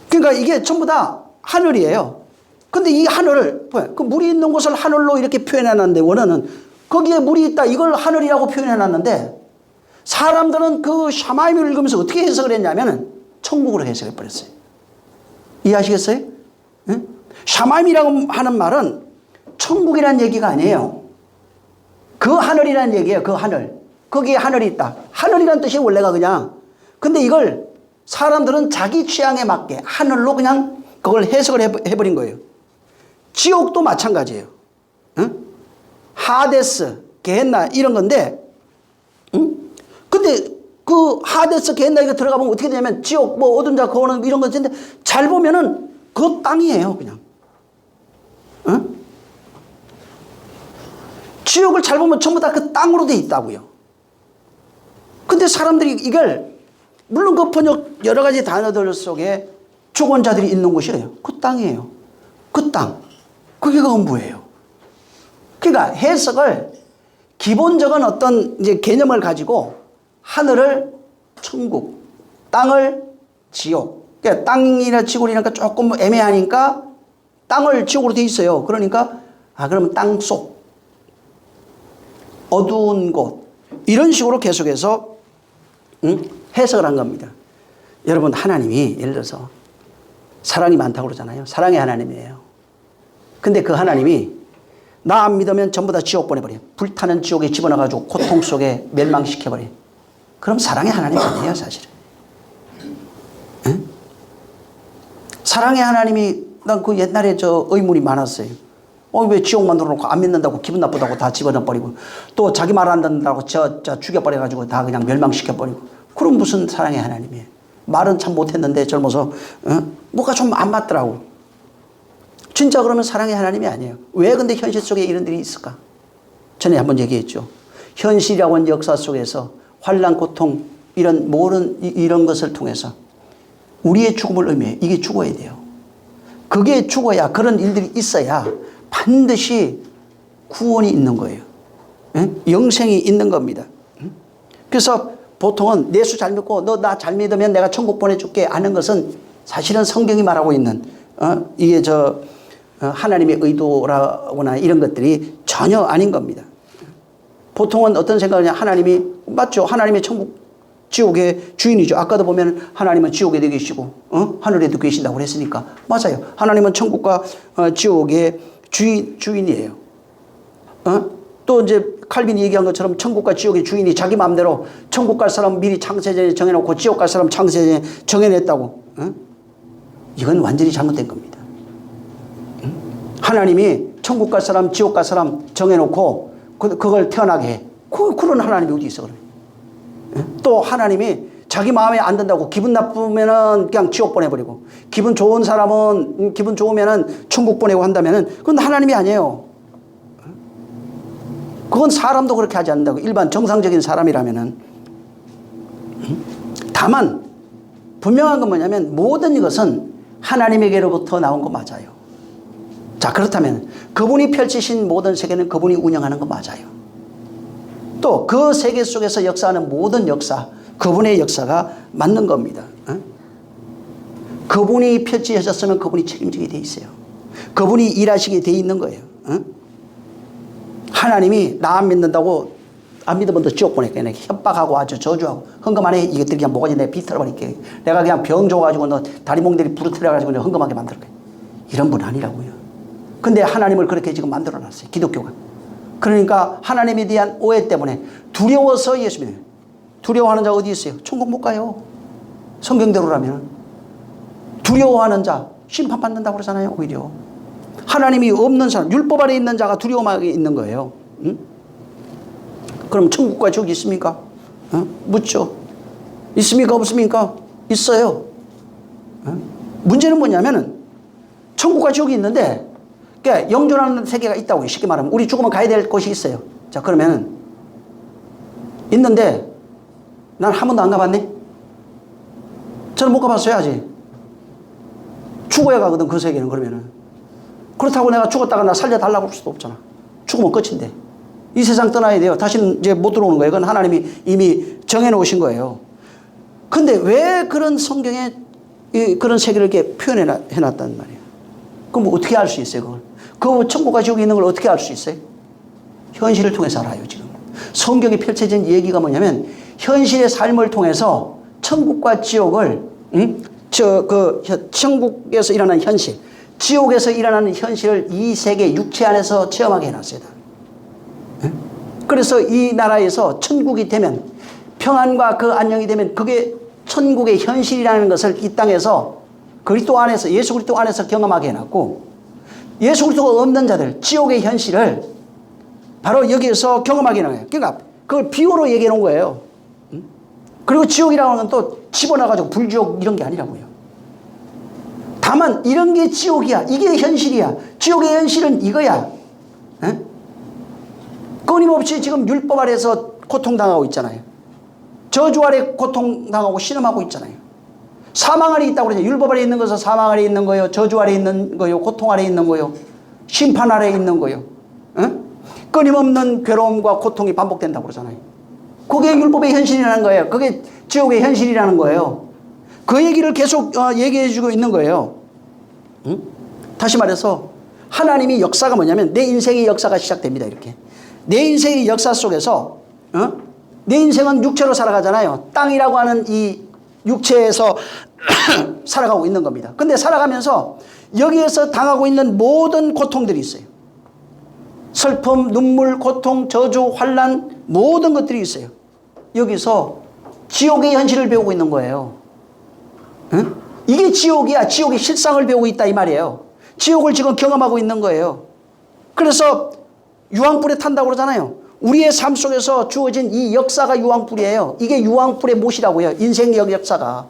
그러니까 이게 전부 다 하늘이에요. 근데 이 하늘을, 그 물이 있는 곳을 하늘로 이렇게 표현해 놨는데, 원어는 거기에 물이 있다 이걸 하늘이라고 표현해 놨는데 사람들은 그 샤마임을 읽으면서 어떻게 해석을 했냐면 천국으로 해석해 버렸어요. 이해하시겠어요? 샤마임이라고 하는 말은 천국이라는 얘기가 아니에요. 그 하늘이라는 얘기예요. 그 하늘. 거기에 하늘이 있다. 하늘이라는 뜻이 원래가 그냥. 근데 이걸 사람들은 자기 취향에 맞게 하늘로 그냥 그걸 해석을 해버린 거예요. 지옥도 마찬가지예요. 하데스, 게헨나 이런 건데, 근데 그 하데스, 게헨나 이거 들어가 보면 어떻게 되냐면 지옥, 뭐 어둠 자, 거는 이런 것인데 잘 보면은 그 땅이에요, 그냥. 지옥을 잘 보면 전부 다 그 땅으로 돼 있다고요. 근데 사람들이 이걸, 물론 그 번역 여러 가지 단어들 속에 죽은 자들이 있는 곳이에요. 그 땅이에요. 그 땅. 그게 그 음부예요. 그러니까 해석을 기본적인 어떤 이제 개념을 가지고 하늘을 천국, 땅을 지옥. 그러니까 땅이나 지구이니까 조금 애매하니까 땅을 지옥으로 돼 있어요. 그러니까 그러면 땅 속, 어두운 곳 이런 식으로 계속해서 해석을 한 겁니다. 여러분, 하나님이 예를 들어서 사랑이 많다고 그러잖아요. 사랑의 하나님이에요. 근데 그 하나님이 나 안 믿으면 전부 다 지옥 보내버려요. 불타는 지옥에 집어넣어가지고 고통 속에 멸망시켜버려요. 그럼 사랑의 하나님 아니에요, 사실은. 응? 사랑의 하나님이, 난 그 옛날에 저 의문이 많았어요. 왜 지옥 만들어놓고 안 믿는다고 기분 나쁘다고 다 집어넣어버리고 또 자기 말 안 듣는다고 죽여버려가지고 다 그냥 멸망시켜버리고, 그럼 무슨 사랑의 하나님이에요? 말은 참 못했는데 젊어서 뭐가 좀 안 맞더라고. 진짜 그러면 사랑의 하나님이 아니에요. 왜 근데 현실 속에 이런 일이 있을까? 전에 한번 얘기했죠. 현실이라고 하는 역사 속에서 환난, 고통 이런 모든 이런 것을 통해서 우리의 죽음을 의미해요. 이게 죽어야 돼요. 그게 죽어야, 그런 일들이 있어야 반드시 구원이 있는 거예요. 영생이 있는 겁니다. 그래서 보통은 예수 잘 믿고 너 나 잘 믿으면 내가 천국 보내줄게 하는 것은 사실은 성경이 말하고 있는 이게 하나님의 의도라거나 이런 것들이 전혀 아닌 겁니다. 보통은 어떤 생각이냐, 하나님이, 맞죠? 하나님의 천국, 지옥의 주인이죠. 아까도 보면 하나님은 지옥에도 계시고 하늘에도 계신다고 그랬으니까 맞아요. 하나님은 천국과 지옥의 주인이에요. 또 이제 칼빈이 얘기한 것처럼 천국과 지옥의 주인이 자기 마음대로 천국 갈 사람 미리 창세전에 정해놓고 지옥 갈 사람 창세전에 정해냈다고. 이건 완전히 잘못된 겁니다. 하나님이 천국 갈 사람 지옥 갈 사람 정해놓고 그걸 태어나게 해. 그런 하나님이 어디 있어, 그러면. 또 하나님이 자기 마음에 안 든다고 기분 나쁘면은 그냥 지옥 보내버리고 기분 좋은 사람은 기분 좋으면은 천국 보내고 한다면은 그건 하나님이 아니에요. 그건 사람도 그렇게 하지 않는다고. 일반 정상적인 사람이라면은. 다만 분명한 건 뭐냐면 모든 이것은 하나님에게로부터 나온 거 맞아요. 자, 그렇다면 그분이 펼치신 모든 세계는 그분이 운영하는 거 맞아요. 또 그 세계 속에서 역사하는 모든 역사, 그분의 역사가 맞는 겁니다. 그분이 펼치셨으면 그분이 책임지게 돼 있어요. 그분이 일하시게 돼 있는 거예요. 하나님이 나 안 믿는다고 안 믿으면 너 지옥 보낼게. 내가 협박하고 아주 저주하고 흥금하네. 이것들이 그냥 뭐가지 내가 비틀어버릴게. 내가 그냥 병 줘가지고 너 다리 몽들이 부르트려가지고 너 흥금하게 만들게. 이런 분 아니라고요. 근데 하나님을 그렇게 지금 만들어놨어요. 기독교가. 그러니까 하나님에 대한 오해 때문에 두려워서 예수 믿어요. 두려워하는 자 어디 있어요? 천국 못 가요. 성경대로라면. 두려워하는 자 심판받는다고 그러잖아요. 오히려. 하나님이 없는 사람, 율법 아래 있는 자가 두려움하게 있는 거예요. 응? 그럼 천국과 지옥이 있습니까? 묻죠. 있습니까? 없습니까? 있어요. 문제는 뭐냐면은 천국과 지옥이 있는데 그러니까 영존하는 세계가 있다고요. 쉽게 말하면 우리 죽으면 가야 될 곳이 있어요. 자, 그러면은 있는데 난 한 번도 안 가봤네. 저는 못 가봤어요 아직. 죽어야 가거든 그 세계는. 그러면은 그렇다고 내가 죽었다가 나 살려달라고 할 수도 없잖아. 죽으면 끝인데. 이 세상 떠나야 돼요. 다시는 이제 못 들어오는 거예요. 그건 하나님이 이미 정해놓으신 거예요. 근데 왜 그런 성경에 그런 세계를 이렇게 표현해놨단 말이에요. 그럼 뭐 어떻게 알 수 있어요, 그걸? 그 천국과 지옥이 있는 걸 어떻게 알 수 있어요? 현실을 통해서 알아요, 지금. 성경이 펼쳐진 얘기가 뭐냐면, 현실의 삶을 통해서 천국과 지옥을, 천국에서 일어나는 현실, 지옥에서 일어나는 현실을 이 세계 육체 안에서 체험하게 해놨어요. 그래서 이 나라에서 천국이 되면, 평안과 그 안녕이 되면, 그게 천국의 현실이라는 것을 이 땅에서 그리스도 안에서, 예수 그리스도 안에서 경험하게 해놨고, 예수 그리스도가 없는 자들, 지옥의 현실을 바로 여기에서 경험하게 해놔요. 그러니까 그걸 비유로 얘기해 놓은 거예요. 그리고 지옥이라고 하는 건 또 집어넣어가지고 불지옥 이런 게 아니라고요. 다만 이런 게 지옥이야. 이게 현실이야. 지옥의 현실은 이거야. 에? 끊임없이 지금 율법 아래에서 고통당하고 있잖아요. 저주 아래 고통당하고 신음하고 있잖아요. 사망 아래 있다고 그러죠. 율법 아래 있는 것은 사망 아래 있는 거요. 저주 아래 있는 거요. 고통 아래 있는 거요. 심판 아래 있는 거요. 끊임없는 괴로움과 고통이 반복된다고 그러잖아요. 그게 율법의 현실이라는 거예요. 그게 지옥의 현실이라는 거예요. 그 얘기를 계속 얘기해 주고 있는 거예요. 다시 말해서 하나님이 역사가 뭐냐면 내 인생의 역사가 시작됩니다. 이렇게. 내 인생의 역사 속에서 내 인생은 육체로 살아가잖아요. 땅이라고 하는 이 육체에서 살아가고 있는 겁니다. 근데 살아가면서 여기에서 당하고 있는 모든 고통들이 있어요. 슬픔, 눈물, 고통, 저주, 환난 모든 것들이 있어요. 여기서 지옥의 현실을 배우고 있는 거예요. 응? 이게 지옥이야. 지옥의 실상을 배우고 있다 이 말이에요. 지옥을 지금 경험하고 있는 거예요. 그래서 유황불에 탄다고 그러잖아요. 우리의 삶 속에서 주어진 이 역사가 유황불이에요. 이게 유황불의 못이라고요. 인생 역사가.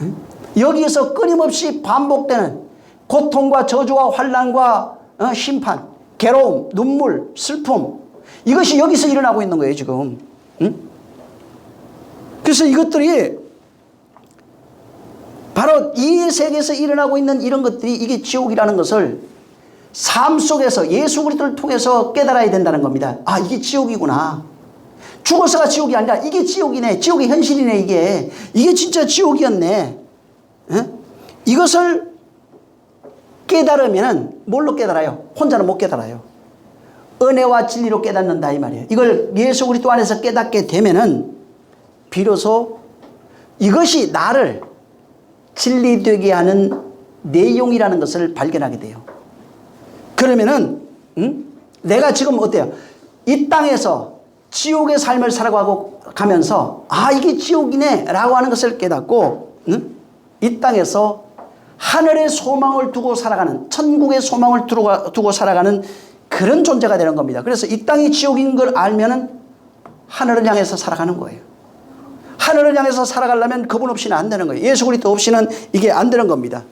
응? 여기에서 끊임없이 반복되는 고통과 저주와 환난과 심판, 괴로움, 눈물, 슬픔 이것이 여기서 일어나고 있는 거예요 지금. 응? 그래서 이것들이 바로 이 세계에서 일어나고 있는 이런 것들이 이게 지옥이라는 것을 삶 속에서 예수 그리스도를 통해서 깨달아야 된다는 겁니다. 아, 이게 지옥이구나. 죽어서가 지옥이 아니라 이게 지옥이네. 지옥의 현실이네. 이게 진짜 지옥이었네. 에? 이것을 깨달으면 뭘로 깨달아요? 혼자는 못 깨달아요. 은혜와 진리로 깨닫는다 이 말이에요. 이걸 예수 그리스도 안에서 깨닫게 되면은 비로소 이것이 나를 진리되게 하는 내용이라는 것을 발견하게 돼요. 그러면은 내가 지금 어때요? 이 땅에서 지옥의 삶을 살아가고 가면서 아 이게 지옥이네 라고 하는 것을 깨닫고 이 땅에서 하늘의 소망을 두고 살아가는 천국의 소망을 두고 살아가는 그런 존재가 되는 겁니다. 그래서 이 땅이 지옥인 걸 알면은 하늘을 향해서 살아가는 거예요. 하늘을 향해서 살아가려면 그분 없이는 안 되는 거예요. 예수 그리스도 없이는 이게 안 되는 겁니다.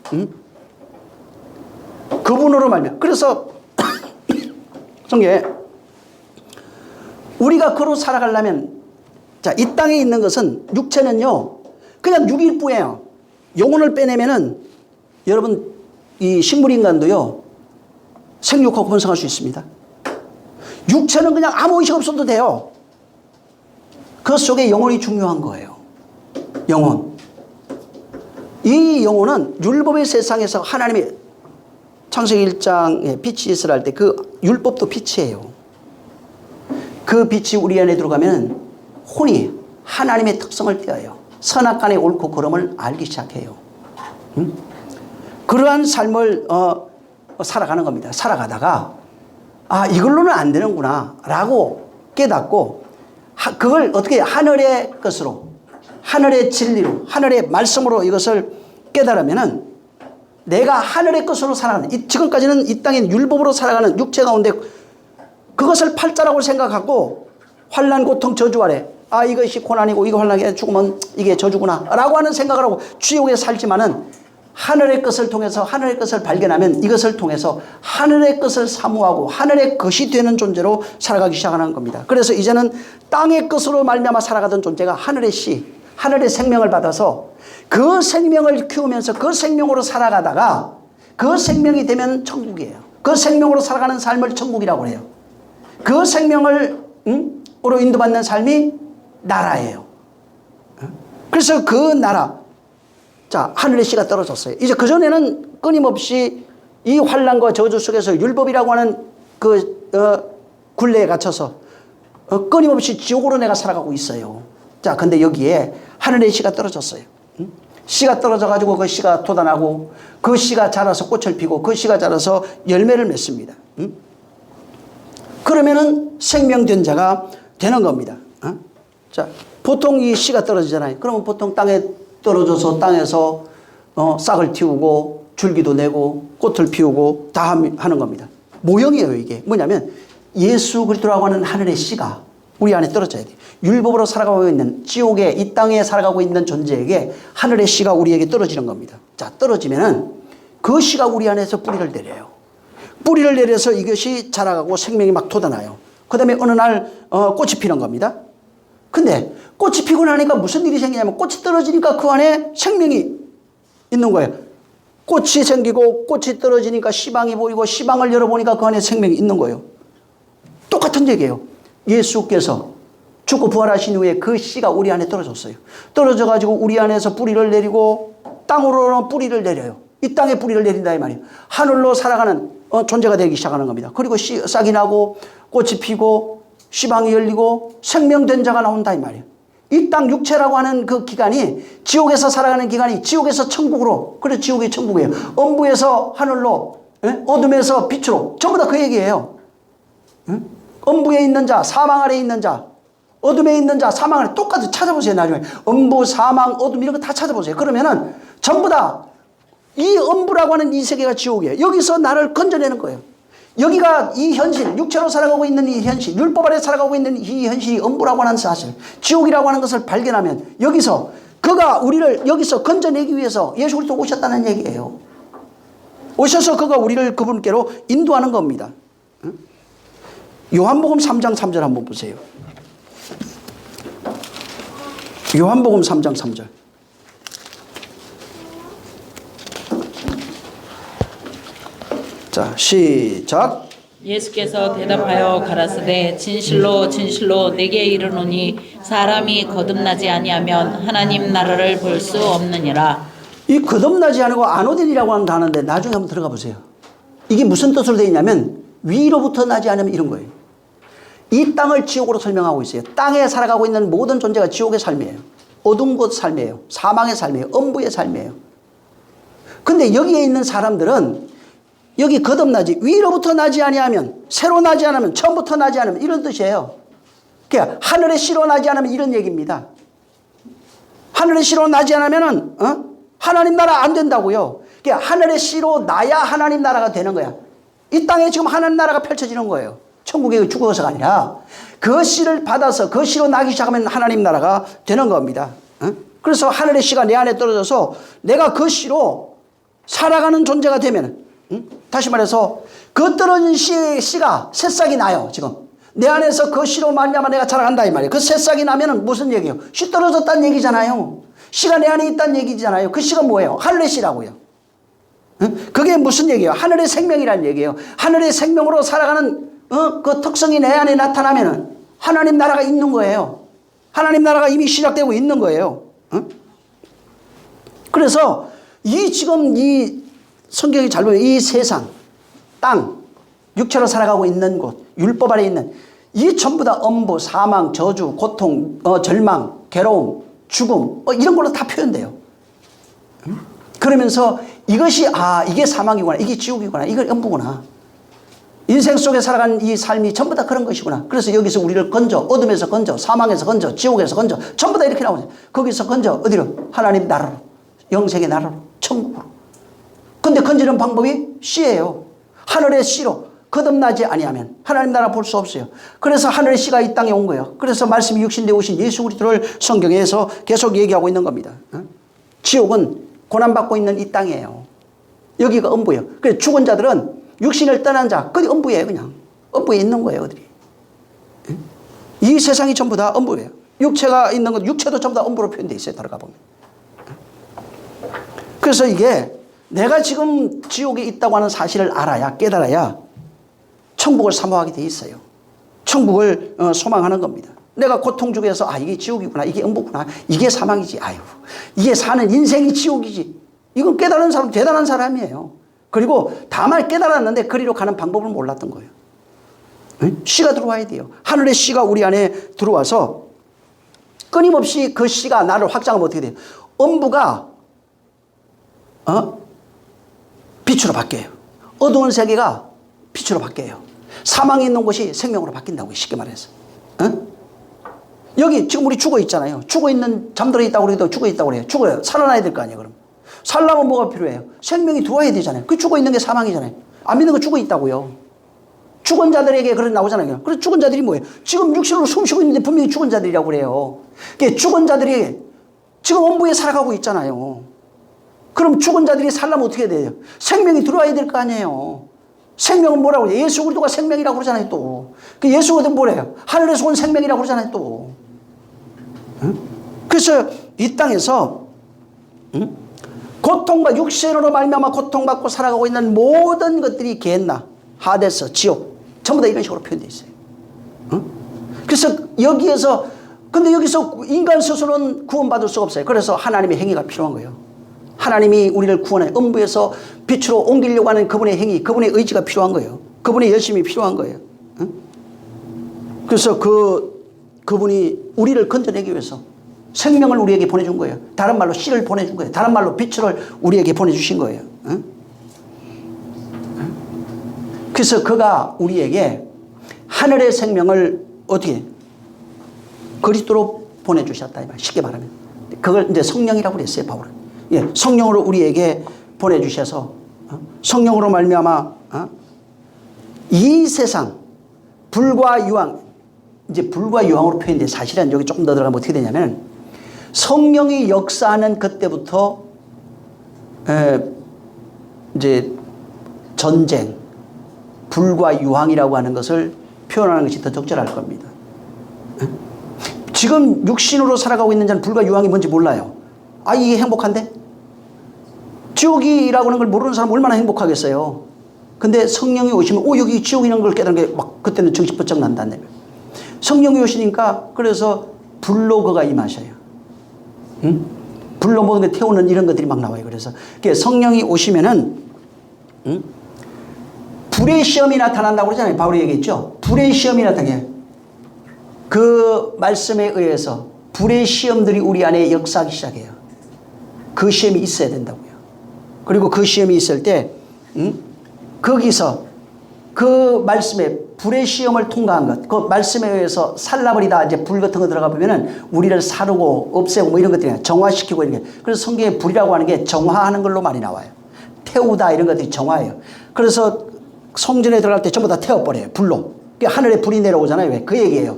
그분으로 말면. 그래서 성경에 우리가 그로 살아가려면, 자, 이 땅에 있는 것은 육체는요 그냥 육일 뿐이에요. 영혼을 빼내면은 여러분 이 식물인간도요 생육하고 번성할 수 있습니다. 육체는 그냥 아무 의식 없어도 돼요. 그 속에 영혼이 중요한 거예요. 영혼. 이 영혼은 율법의 세상에서 하나님의 창세기 1장에 빛이 있으라 할 때 그 율법도 빛이에요. 그 빛이 우리 안에 들어가면 혼이 하나님의 특성을 띄어요. 선악간의 옳고 그름을 알기 시작해요. 그러한 삶을 살아가는 겁니다. 살아가다가 아, 이걸로는 안 되는구나 라고 깨닫고 그걸 어떻게 하늘의 것으로, 하늘의 진리로, 하늘의 말씀으로 이것을 깨달으면은 내가 하늘의 것으로 살아가는, 지금까지는 이 땅에 율법으로 살아가는 육체 가운데 그것을 팔자라고 생각하고 환난, 고통, 저주 아래, 아, 이것이 고난이고 이거 환난이 죽으면 이게 저주구나 라고 하는 생각을 하고 지옥에 살지만은 하늘의 것을 통해서 하늘의 것을 발견하면 이것을 통해서 하늘의 것을 사모하고 하늘의 것이 되는 존재로 살아가기 시작하는 겁니다. 그래서 이제는 땅의 것으로 말미암아 살아가던 존재가 하늘의 씨, 하늘의 생명을 받아서 그 생명을 키우면서 그 생명으로 살아가다가 그 생명이 되면 천국이에요. 그 생명으로 살아가는 삶을 천국이라고 해요. 그 생명을 으로 인도받는 삶이 나라예요. 그래서 그 나라, 자, 하늘의 씨가 떨어졌어요. 이제 그전에는 끊임없이 이 환난과 저주 속에서 율법이라고 하는 그 굴레에 갇혀서 끊임없이 지옥으로 내가 살아가고 있어요. 자, 근데 여기에 하늘의 씨가 떨어졌어요. 씨가 떨어져가지고 그 씨가 돋아나고 그 씨가 자라서 꽃을 피고 그 씨가 자라서 열매를 맺습니다. 그러면은 생명된 자가 되는 겁니다. 자, 보통 이 씨가 떨어지잖아요. 그러면 보통 땅에 떨어져서 땅에서 싹을 틔우고 줄기도 내고 꽃을 피우고 다 하는 겁니다. 모형이에요. 이게 뭐냐면 예수 그리스도라고 하는 하늘의 씨가 우리 안에 떨어져야 돼요. 율법으로 살아가고 있는 지옥에 이 땅에 살아가고 있는 존재에게 하늘의 씨가 우리에게 떨어지는 겁니다. 자, 떨어지면은 그 씨가 우리 안에서 뿌리를 내려요. 뿌리를 내려서 이것이 자라가고 생명이 막 돋아나요. 그 다음에 어느 날 꽃이 피는 겁니다. 근데 꽃이 피고 나니까 무슨 일이 생기냐면 꽃이 떨어지니까 그 안에 생명이 있는 거예요. 꽃이 생기고 꽃이 떨어지니까 씨방이 보이고 씨방을 열어보니까 그 안에 생명이 있는 거예요. 똑같은 얘기예요. 예수께서 죽고 부활하신 후에 그 씨가 우리 안에 떨어졌어요. 떨어져가지고 우리 안에서 뿌리를 내리고 땅으로는 뿌리를 내려요. 이 땅에 뿌리를 내린다 이 말이에요. 하늘로 살아가는 존재가 되기 시작하는 겁니다. 그리고 싹이 나고 꽃이 피고 씨방이 열리고 생명된 자가 나온다 이 말이에요. 이 땅 육체라고 하는 그 기간이 지옥에서 살아가는 기간이 지옥에서 천국으로, 그래 지옥이 천국이에요. 엄부에서 하늘로, 어둠에서 빛으로, 전부 다 그 얘기예요. 엄부에 있는 자, 사망 아래에 있는 자, 어둠에 있는 자, 사망 아래 똑같이 찾아보세요. 나중에 엄부, 사망, 어둠 이런 거 다 찾아보세요. 그러면은 전부 다 이 엄부라고 하는 이 세계가 지옥이에요. 여기서 나를 건져내는 거예요. 여기가 이 현실, 육체로 살아가고 있는 이 현실, 율법 아래 살아가고 있는 이 현실이 엄부라고 하는 사실, 지옥이라고 하는 것을 발견하면 여기서 그가 우리를 여기서 건져내기 위해서 예수 그리스도 오셨다는 얘기예요. 오셔서 그가 우리를 그분께로 인도하는 겁니다. 요한복음 3장 3절 한번 보세요. 요한복음 3장 3절. 자, 시작. 예수께서 대답하여 가라사대 진실로 진실로 내게 이르노니 사람이 거듭나지 아니하면 하나님 나라를 볼 수 없느니라. 이 거듭나지 않고 아노덴이라고 하는 단어인데 나중에 한번 들어가 보세요. 이게 무슨 뜻으로 되어 있냐면 위로부터 나지 않으면 이런 거예요. 이 땅을 지옥으로 설명하고 있어요. 땅에 살아가고 있는 모든 존재가 지옥의 삶이에요. 어두운 곳 삶이에요. 사망의 삶이에요. 엄부의 삶이에요. 근데 여기에 있는 사람들은 여기 거듭나지, 위로부터 나지 아니하면, 새로 나지 않으면, 처음부터 나지 않으면 이런 뜻이에요. 그러니까 하늘의 씨로 나지 않으면 이런 얘기입니다. 하늘의 씨로 나지 않으면은 하나님 나라 안 된다고요. 그러니까 하늘의 씨로 나야 하나님 나라가 되는 거야. 이 땅에 지금 하나님 나라가 펼쳐지는 거예요. 천국에 죽어서가 아니라 그 씨를 받아서 그 씨로 나기 시작하면 하나님 나라가 되는 겁니다. 그래서 하늘의 씨가 내 안에 떨어져서 내가 그 씨로 살아가는 존재가 되면, 다시 말해서 그 떨어진 씨가 새싹이 나요. 지금 내 안에서 그 씨로 말미암아 내가 자라간다 이 말이에요. 그 새싹이 나면은 무슨 얘기예요? 씨 떨어졌다는 얘기잖아요. 씨가 내 안에 있다는 얘기잖아요. 그 씨가 뭐예요? 하늘의 씨라고요. 그게 무슨 얘기예요? 하늘의 생명이라는 얘기예요. 하늘의 생명으로 살아가는 그 특성이 내 안에 나타나면은 하나님 나라가 있는 거예요. 하나님 나라가 이미 시작되고 있는 거예요. 그래서 지금 이 성경이 잘 보면 이 세상, 땅, 육체로 살아가고 있는 곳, 율법 아래 있는 이 전부 다 엄부, 사망, 저주, 고통, 절망, 괴로움, 죽음 이런 걸로 다 표현돼요. 그러면서 이것이 이게 사망이구나, 이게 지옥이구나, 이게 엄부구나. 인생 속에 살아간 이 삶이 전부 다 그런 것이구나. 그래서 여기서 우리를 건져, 어둠에서 건져, 사망에서 건져, 지옥에서 건져, 전부 다 이렇게 나오죠. 거기서 건져 어디로? 하나님 나라로, 영생의 나라로, 천국으로. 근데 건지는 방법이 씨예요. 하늘의 씨로 거듭나지 아니하면 하나님 나라 볼 수 없어요. 그래서 하늘의 씨가 이 땅에 온 거예요. 그래서 말씀이 육신되어 오신 예수 그리스도를 성경에서 계속 얘기하고 있는 겁니다. 지옥은 고난받고 있는 이 땅이에요. 여기가 엄부예요. 그래서 죽은 자들은 육신을 떠난 자, 그게 엄부예요. 그냥 엄부에 있는 거예요. 그들이. 이 세상이 전부 다 엄부예요. 육체가 있는 것, 육체도 전부 다 엄부로 표현되어 있어요. 들어가 보면. 그래서 이게 내가 지금 지옥에 있다고 하는 사실을 알아야, 깨달아야 천국을 사모하게 돼 있어요. 천국을 소망하는 겁니다. 내가 고통 중에서 이게 지옥이구나, 이게 엄부구나, 이게 사망이지, 이게 사는 인생이 지옥이지. 이건 깨달은 사람, 대단한 사람이에요. 그리고 다만 깨달았는데 그리로 가는 방법을 몰랐던 거예요. 씨가 들어와야 돼요. 하늘의 씨가 우리 안에 들어와서 끊임없이 그 씨가 나를 확장하면 어떻게 돼요? 엄부가 빛으로 바뀌어요. 어두운 세계가 빛으로 바뀌어요. 사망이 있는 곳이 생명으로 바뀐다고요. 쉽게 말해서. 여기 지금 우리 죽어 있잖아요. 죽어 있는, 잠들어 있다고 그래도 죽어 있다고 그래요. 죽어요. 살아나야 될 거 아니에요. 그럼 살려면 뭐가 필요해요? 생명이 들어와야 되잖아요. 그 죽어 있는 게 사망이잖아요. 안 믿는 거 죽어 있다고요. 죽은 자들에게 그런 나오잖아요. 그래서 죽은 자들이 뭐예요? 지금 육신으로 숨 쉬고 있는데 분명히 죽은 자들이라고 그래요. 그러니까 죽은 자들이 지금 엄부에 살아가고 있잖아요. 그럼 죽은 자들이 살려면 어떻게 돼요? 생명이 들어와야 될 거 아니에요. 생명은 뭐라고 그래요? 예수 그리스도가 생명이라고 그러잖아요. 또 그 예수 그리스도는 뭐래요? 하늘에서 온 생명이라고 그러잖아요. 또 그래서 이 땅에서 고통과 육신으로 말미암아 고통받고 살아가고 있는 모든 것들이 게hen나, 하데스, 지옥 전부 다 이런 식으로 표현되어 있어요. 그래서 여기에서 근데 여기서 인간 스스로는 구원받을 수가 없어요. 그래서 하나님의 행위가 필요한 거예요. 하나님이 우리를 구원해 음부에서 빛으로 옮기려고 하는 그분의 행위, 그분의 의지가 필요한 거예요. 그분의 열심이 필요한 거예요. 그래서 그분이 우리를 건져내기 위해서 생명을 우리에게 보내준 거예요. 다른 말로 씨를 보내준 거예요. 다른 말로 빛을 우리에게 보내주신 거예요. 그래서 그가 우리에게 하늘의 생명을 어떻게 그리스도로 보내주셨다 이 말. 쉽게 말하면 그걸 이제 성령이라고 그랬어요. 바울은. 예, 성령으로 우리에게 보내주셔서 성령으로 말미암아 이 세상 불과 유황, 이제 불과 유황으로 표현돼. 사실은 여기 조금 더 들어가면 어떻게 되냐면 성령이 역사하는 그때부터 이제 전쟁, 불과 유황이라고 하는 것을 표현하는 것이 더 적절할 겁니다. 지금 육신으로 살아가고 있는 자는 불과 유황이 뭔지 몰라요. 이게 행복한데? 지옥이라고 하는 걸 모르는 사람 얼마나 행복하겠어요. 근데 성령이 오시면 여기 지옥이라는 걸 깨달은 게 막 그때는 정신 번쩍 난다는 거예요. 성령이 오시니까 그래서 불로 그가 임하셔요. 불로 모든 걸 태우는 이런 것들이 막 나와요. 그래서 성령이 오시면은 불의 시험이 나타난다고 그러잖아요. 바울이 얘기했죠. 불의 시험이 나타나요. 그 말씀에 의해서 불의 시험들이 우리 안에 역사하기 시작해요. 그 시험이 있어야 된다고요. 그리고 그 시험이 있을 때 거기서 그 말씀에 불의 시험을 통과한 것, 그 말씀에 의해서 살라버리다 이제 불 같은 거 들어가 보면은 우리를 사르고 없애고 뭐 이런 것들이 정화시키고 이런 게. 그래서 성경에 불이라고 하는 게 정화하는 걸로 많이 나와요. 태우다 이런 것들이 정화예요. 그래서 성전에 들어갈 때 전부 다 태워버려요. 불로. 하늘에 불이 내려오잖아요. 왜? 그 얘기예요.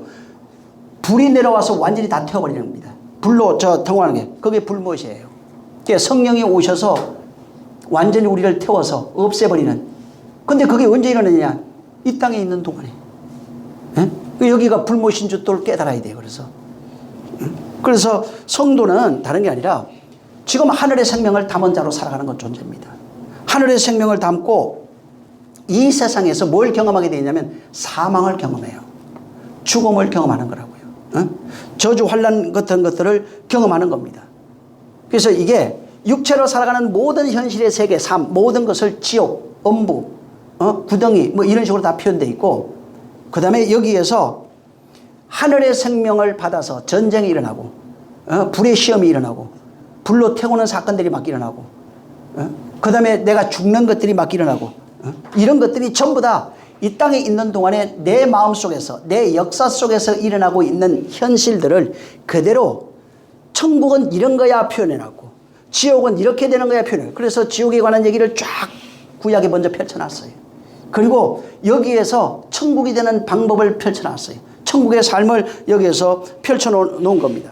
불이 내려와서 완전히 다 태워버리는 겁니다. 불로 통하는 게. 그게 불못이에요. 성령이 오셔서 완전히 우리를 태워서 없애버리는. 근데 그게 언제 일어나냐? 이 땅에 있는 동안에. 여기가 불못인 줄도 깨달아야 돼요. 그래서 성도는 다른 게 아니라 지금 하늘의 생명을 담은 자로 살아가는 건 존재입니다. 하늘의 생명을 담고 이 세상에서 뭘 경험하게 되냐면 사망을 경험해요. 죽음을 경험하는 거라고요. 저주 환난 같은 것들을 경험하는 겁니다. 그래서 이게 육체로 살아가는 모든 현실의 세계, 삶, 모든 것을 지옥, 엄부, 구덩이 뭐 이런 식으로 다 표현되어 있고, 그 다음에 여기에서 하늘의 생명을 받아서 전쟁이 일어나고, 불의 시험이 일어나고, 불로 태우는 사건들이 막 일어나고, 그 다음에 내가 죽는 것들이 막 일어나고, 이런 것들이 전부 다 이 땅에 있는 동안에 내 마음 속에서, 내 역사 속에서 일어나고 있는 현실들을 그대로 천국은 이런 거야 표현해놨고, 지옥은 이렇게 되는 거야 표현해놨고, 그래서 지옥에 관한 얘기를 쫙 구약에 먼저 펼쳐놨어요. 그리고 여기에서 천국이 되는 방법을 펼쳐놨어요. 천국의 삶을 여기에서 펼쳐놓은 겁니다.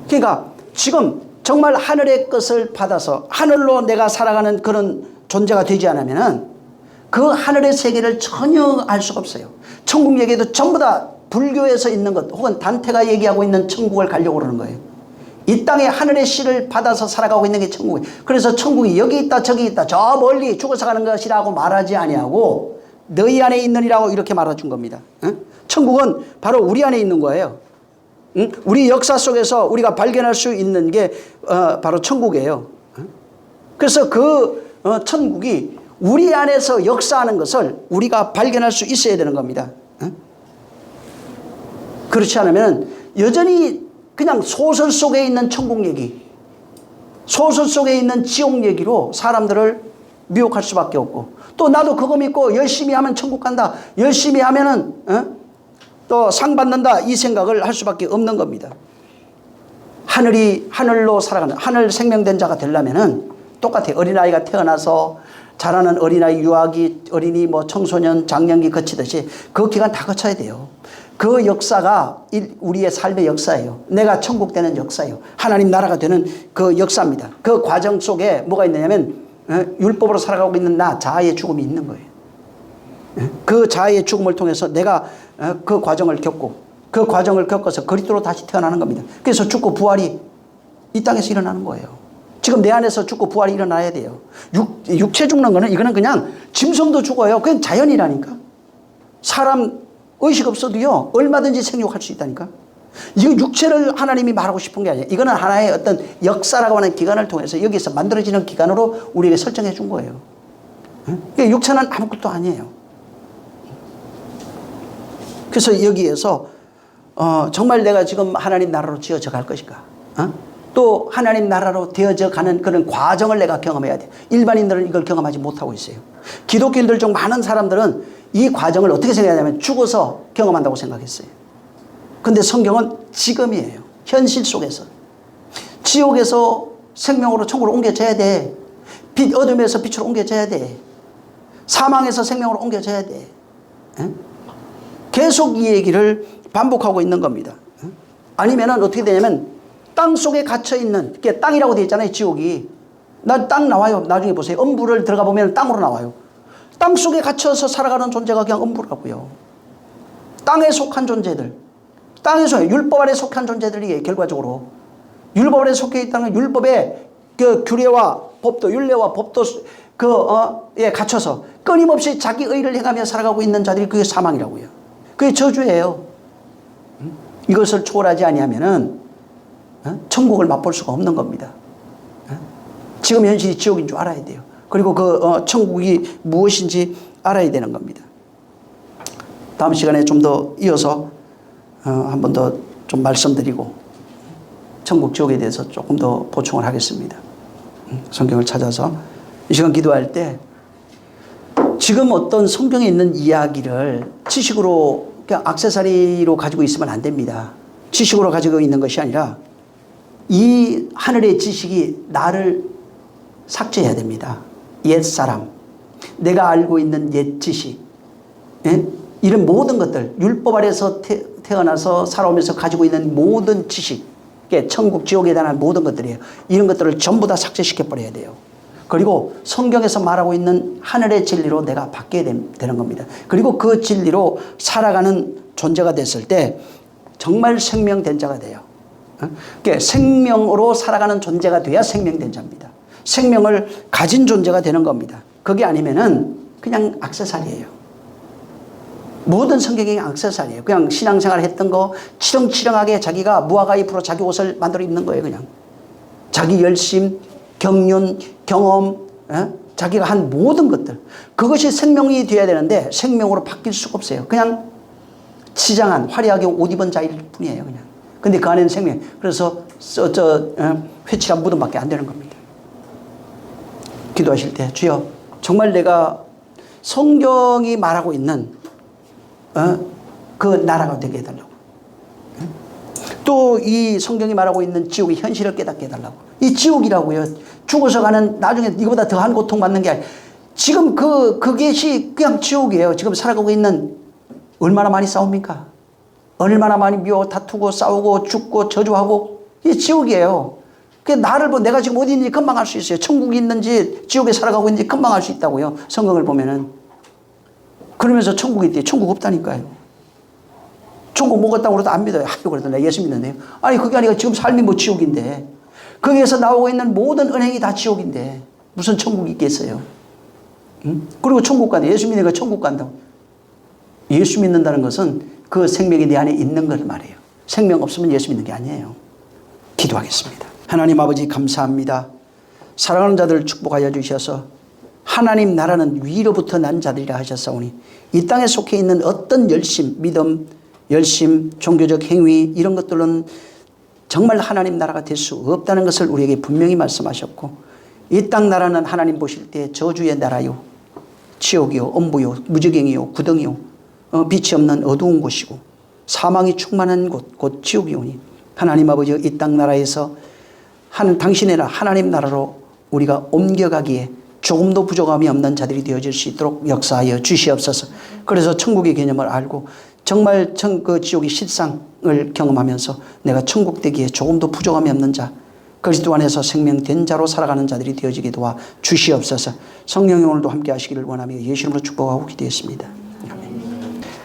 그러니까 지금 정말 하늘의 것을 받아서 하늘로 내가 살아가는 그런 존재가 되지 않으면은 그 하늘의 세계를 전혀 알 수가 없어요. 천국 얘기도 전부 다 불교에서 있는 것, 혹은 단테가 얘기하고 있는 천국을 가려고 그러는 거예요. 이 땅에 하늘의 씨를 받아서 살아가고 있는 게 천국이에요. 그래서 천국이 여기 있다 저기 있다 저 멀리 죽어서 가는 것이라고 말하지 아니하고 너희 안에 있느니라고 이렇게 말해준 겁니다. 천국은 바로 우리 안에 있는 거예요. 우리 역사 속에서 우리가 발견할 수 있는 게 바로 천국이에요. 그래서 그 천국이 우리 안에서 역사하는 것을 우리가 발견할 수 있어야 되는 겁니다. 그렇지 않으면 여전히 그냥 소설 속에 있는 천국 얘기, 소설 속에 있는 지옥 얘기로 사람들을 미혹할 수밖에 없고, 또 나도 그거 믿고 열심히 하면 천국 간다, 열심히 하면은 또 상 받는다, 이 생각을 할 수밖에 없는 겁니다. 하늘로 살아가는, 하늘 생명된 자가 되려면은 똑같아요. 어린아이가 태어나서 자라는 어린아이, 유아기, 어린이, 뭐 청소년, 장년기 거치듯이 그 기간 다 거쳐야 돼요. 그 역사가 우리의 삶의 역사예요. 내가 천국 되는 역사예요. 하나님 나라가 되는 그 역사입니다. 그 과정 속에 뭐가 있느냐면 율법으로 살아가고 있는 나 자아의 죽음이 있는 거예요. 그 자아의 죽음을 통해서 내가 그 과정을 겪고, 그 과정을 겪어서 그리스도로 다시 태어나는 겁니다. 그래서 죽고 부활이 이 땅에서 일어나는 거예요. 지금 내 안에서 죽고 부활이 일어나야 돼요. 육체 죽는 거는 이거는 그냥 짐승도 죽어요. 그냥 자연이라니까. 사람 의식 없어도요 얼마든지 생육할 수 있다니까. 이 육체를 하나님이 말하고 싶은 게 아니에요. 이거는 하나의 어떤 역사라고 하는 기관을 통해서 여기서 만들어지는 기관으로 우리에게 설정해 준 거예요. 그러니까 육체는 아무것도 아니에요. 그래서 여기에서 정말 내가 지금 하나님 나라로 지어져 갈 것인가, 또 하나님 나라로 되어져 가는 그런 과정을 내가 경험해야 돼요. 일반인들은 이걸 경험하지 못하고 있어요. 기독교인들 중 많은 사람들은 이 과정을 어떻게 생각하냐면 죽어서 경험한다고 생각했어요. 근데 성경은 지금이에요. 현실 속에서. 지옥에서 생명으로 천국으로 옮겨져야 돼. 어둠에서 빛으로 옮겨져야 돼. 사망에서 생명으로 옮겨져야 돼. 계속 이 얘기를 반복하고 있는 겁니다. 아니면은 어떻게 되냐면 땅 속에 갇혀있는, 땅이라고 되어 있잖아요, 지옥이. 땅 나와요. 나중에 보세요. 음부를 들어가 보면 땅으로 나와요. 땅 속에 갇혀서 살아가는 존재가 그냥 음부라고요. 땅에 속한 존재들. 땅에서 율법 아래 속한 존재들이 결과적으로. 율법 아래 속해 있다는 율법의 그 규례와 법도, 율례와 법도 갇혀서 끊임없이 자기 의를 행하며 살아가고 있는 자들이 그게 사망이라고요. 그게 저주예요. 이것을 초월하지 아니하면은 천국을 맛볼 수가 없는 겁니다. 지금 현실이 지옥인 줄 알아야 돼요. 그리고 그 천국이 무엇인지 알아야 되는 겁니다. 다음 시간에 좀 더 이어서 한 번 더 좀 말씀드리고 천국 지옥에 대해서 조금 더 보충을 하겠습니다. 성경을 찾아서 이 시간 기도할 때 지금 어떤 성경에 있는 이야기를 지식으로 그냥 액세서리로 가지고 있으면 안 됩니다. 지식으로 가지고 있는 것이 아니라 이 하늘의 지식이 나를 삭제해야 됩니다. 옛사람, 내가 알고 있는 옛 지식, 예? 이런 모든 것들, 율법 아래서 태어나서 살아오면서 가지고 있는 모든 지식, 천국 지옥에 대한 모든 것들이에요. 이런 것들을 전부 다 삭제시켜 버려야 돼요. 그리고 성경에서 말하고 있는 하늘의 진리로 내가 바뀌어야 되는 겁니다. 그리고 그 진리로 살아가는 존재가 됐을 때 정말 생명된 자가 돼요. 그러니까 생명으로 살아가는 존재가 돼야 생명된 자입니다. 생명을 가진 존재가 되는 겁니다. 그게 아니면은 그냥 액세서리예요. 모든 성경이 액세서리예요. 그냥 신앙생활 했던 거 치렁치렁하게 자기가 무화과잎으로 자기 옷을 만들어 입는 거예요. 그냥 자기 열심, 경륜, 경험, 자기가 한 모든 것들, 그것이 생명이 되어야 되는데 생명으로 바뀔 수가 없어요. 그냥 치장한 화려하게 옷 입은 자일 뿐이에요. 그냥. 근데 그 안에는 생명. 그래서 회칠한 무덤밖에 안 되는 겁니다. 기도하실 때 주여 정말 내가 성경이 말하고 있는 그 나라가 되게 해달라고. 또 이 성경이 말하고 있는 지옥의 현실을 깨닫게 해달라고. 이 지옥이라고요. 죽어서 가는 나중에 이거보다 더한 고통받는 게 아니라 지금 그것이 그냥 지옥이에요. 지금 살아가고 있는 얼마나 많이 싸웁니까? 얼마나 많이 미워 다투고 싸우고 죽고 저주하고 이 지옥이에요. 그 나를 내가 지금 어디 있는지 금방 알 수 있어요. 천국이 있는지 지옥에 살아가고 있는지 금방 알 수 있다고요. 성경을 보면은. 그러면서 천국이 있대. 천국 없다니까요. 천국 먹었다고 그래도 안 믿어요. 그래도 나 예수 믿는데요. 아니 그게 아니라 지금 삶이 뭐 지옥인데 거기에서 나오고 있는 모든 은행이 다 지옥인데 무슨 천국이 있겠어요. 응? 그리고 천국 간다. 예수 믿는 거 천국 간다고. 예수 믿는다는 것은 그 생명이 내 안에 있는 걸 말해요. 생명 없으면 예수 믿는 게 아니에요. 기도하겠습니다. 하나님 아버지 감사합니다. 사랑하는 자들을 축복하여 주셔서 하나님 나라는 위로부터 난 자들이라 하셨사오니 이 땅에 속해 있는 어떤 열심, 믿음, 열심, 종교적 행위 이런 것들은 정말 하나님 나라가 될 수 없다는 것을 우리에게 분명히 말씀하셨고 이 땅 나라는 하나님 보실 때 저주의 나라요, 지옥이요, 엄부요, 무지갱이요, 구덩이요, 빛이 없는 어두운 곳이고 사망이 충만한 곳, 곧 지옥이오니 하나님 아버지 이 땅 나라에서 당신의 나라 하나님 나라로 우리가 옮겨가기에 조금도 부족함이 없는 자들이 되어질 수 있도록 역사하여 주시옵소서. 그래서 천국의 개념을 알고 정말 그 지옥의 실상을 경험하면서 내가 천국 되기에 조금도 부족함이 없는 자, 그리스도 안에서 생명된 자로 살아가는 자들이 되어지게 도와 주시옵소서. 성령이 오늘도 함께 하시기를 원하며 예수 이름으로 축복하고 기도했습니다.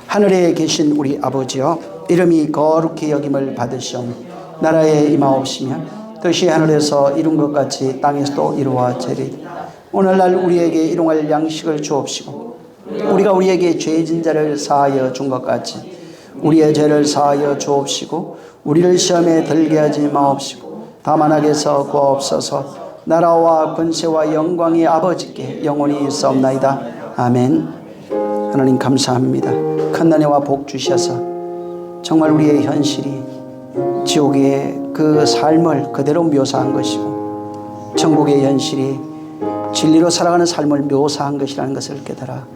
하늘에 계신 우리 아버지여, 이름이 거룩히 여김을 받으시오며 나라에 임하옵시며 뜻이 하늘에서 이룬 것 같이 땅에서도 이루어지리이다. 오늘날 우리에게 일용할 양식을 주옵시고 우리가 우리에게 죄진 자를 사하여 준 것 같이 우리의 죄를 사하여 주옵시고 우리를 시험에 들게 하지 마옵시고 다만 악에서 구하옵소서. 나라와 권세와 영광이 아버지께 영원히 있사옵나이다. 아멘. 하나님 감사합니다. 큰 은혜와 복 주셔서 정말 우리의 현실이 지옥의 그 삶을 그대로 묘사한 것이고 천국의 현실이 진리로 살아가는 삶을 묘사한 것이라는 것을 깨달아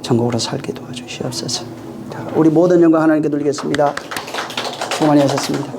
천국으로 살게 도와주시옵소서. 우리 모든 영광 하나님께 돌리겠습니다. 수고 많이 하셨습니다.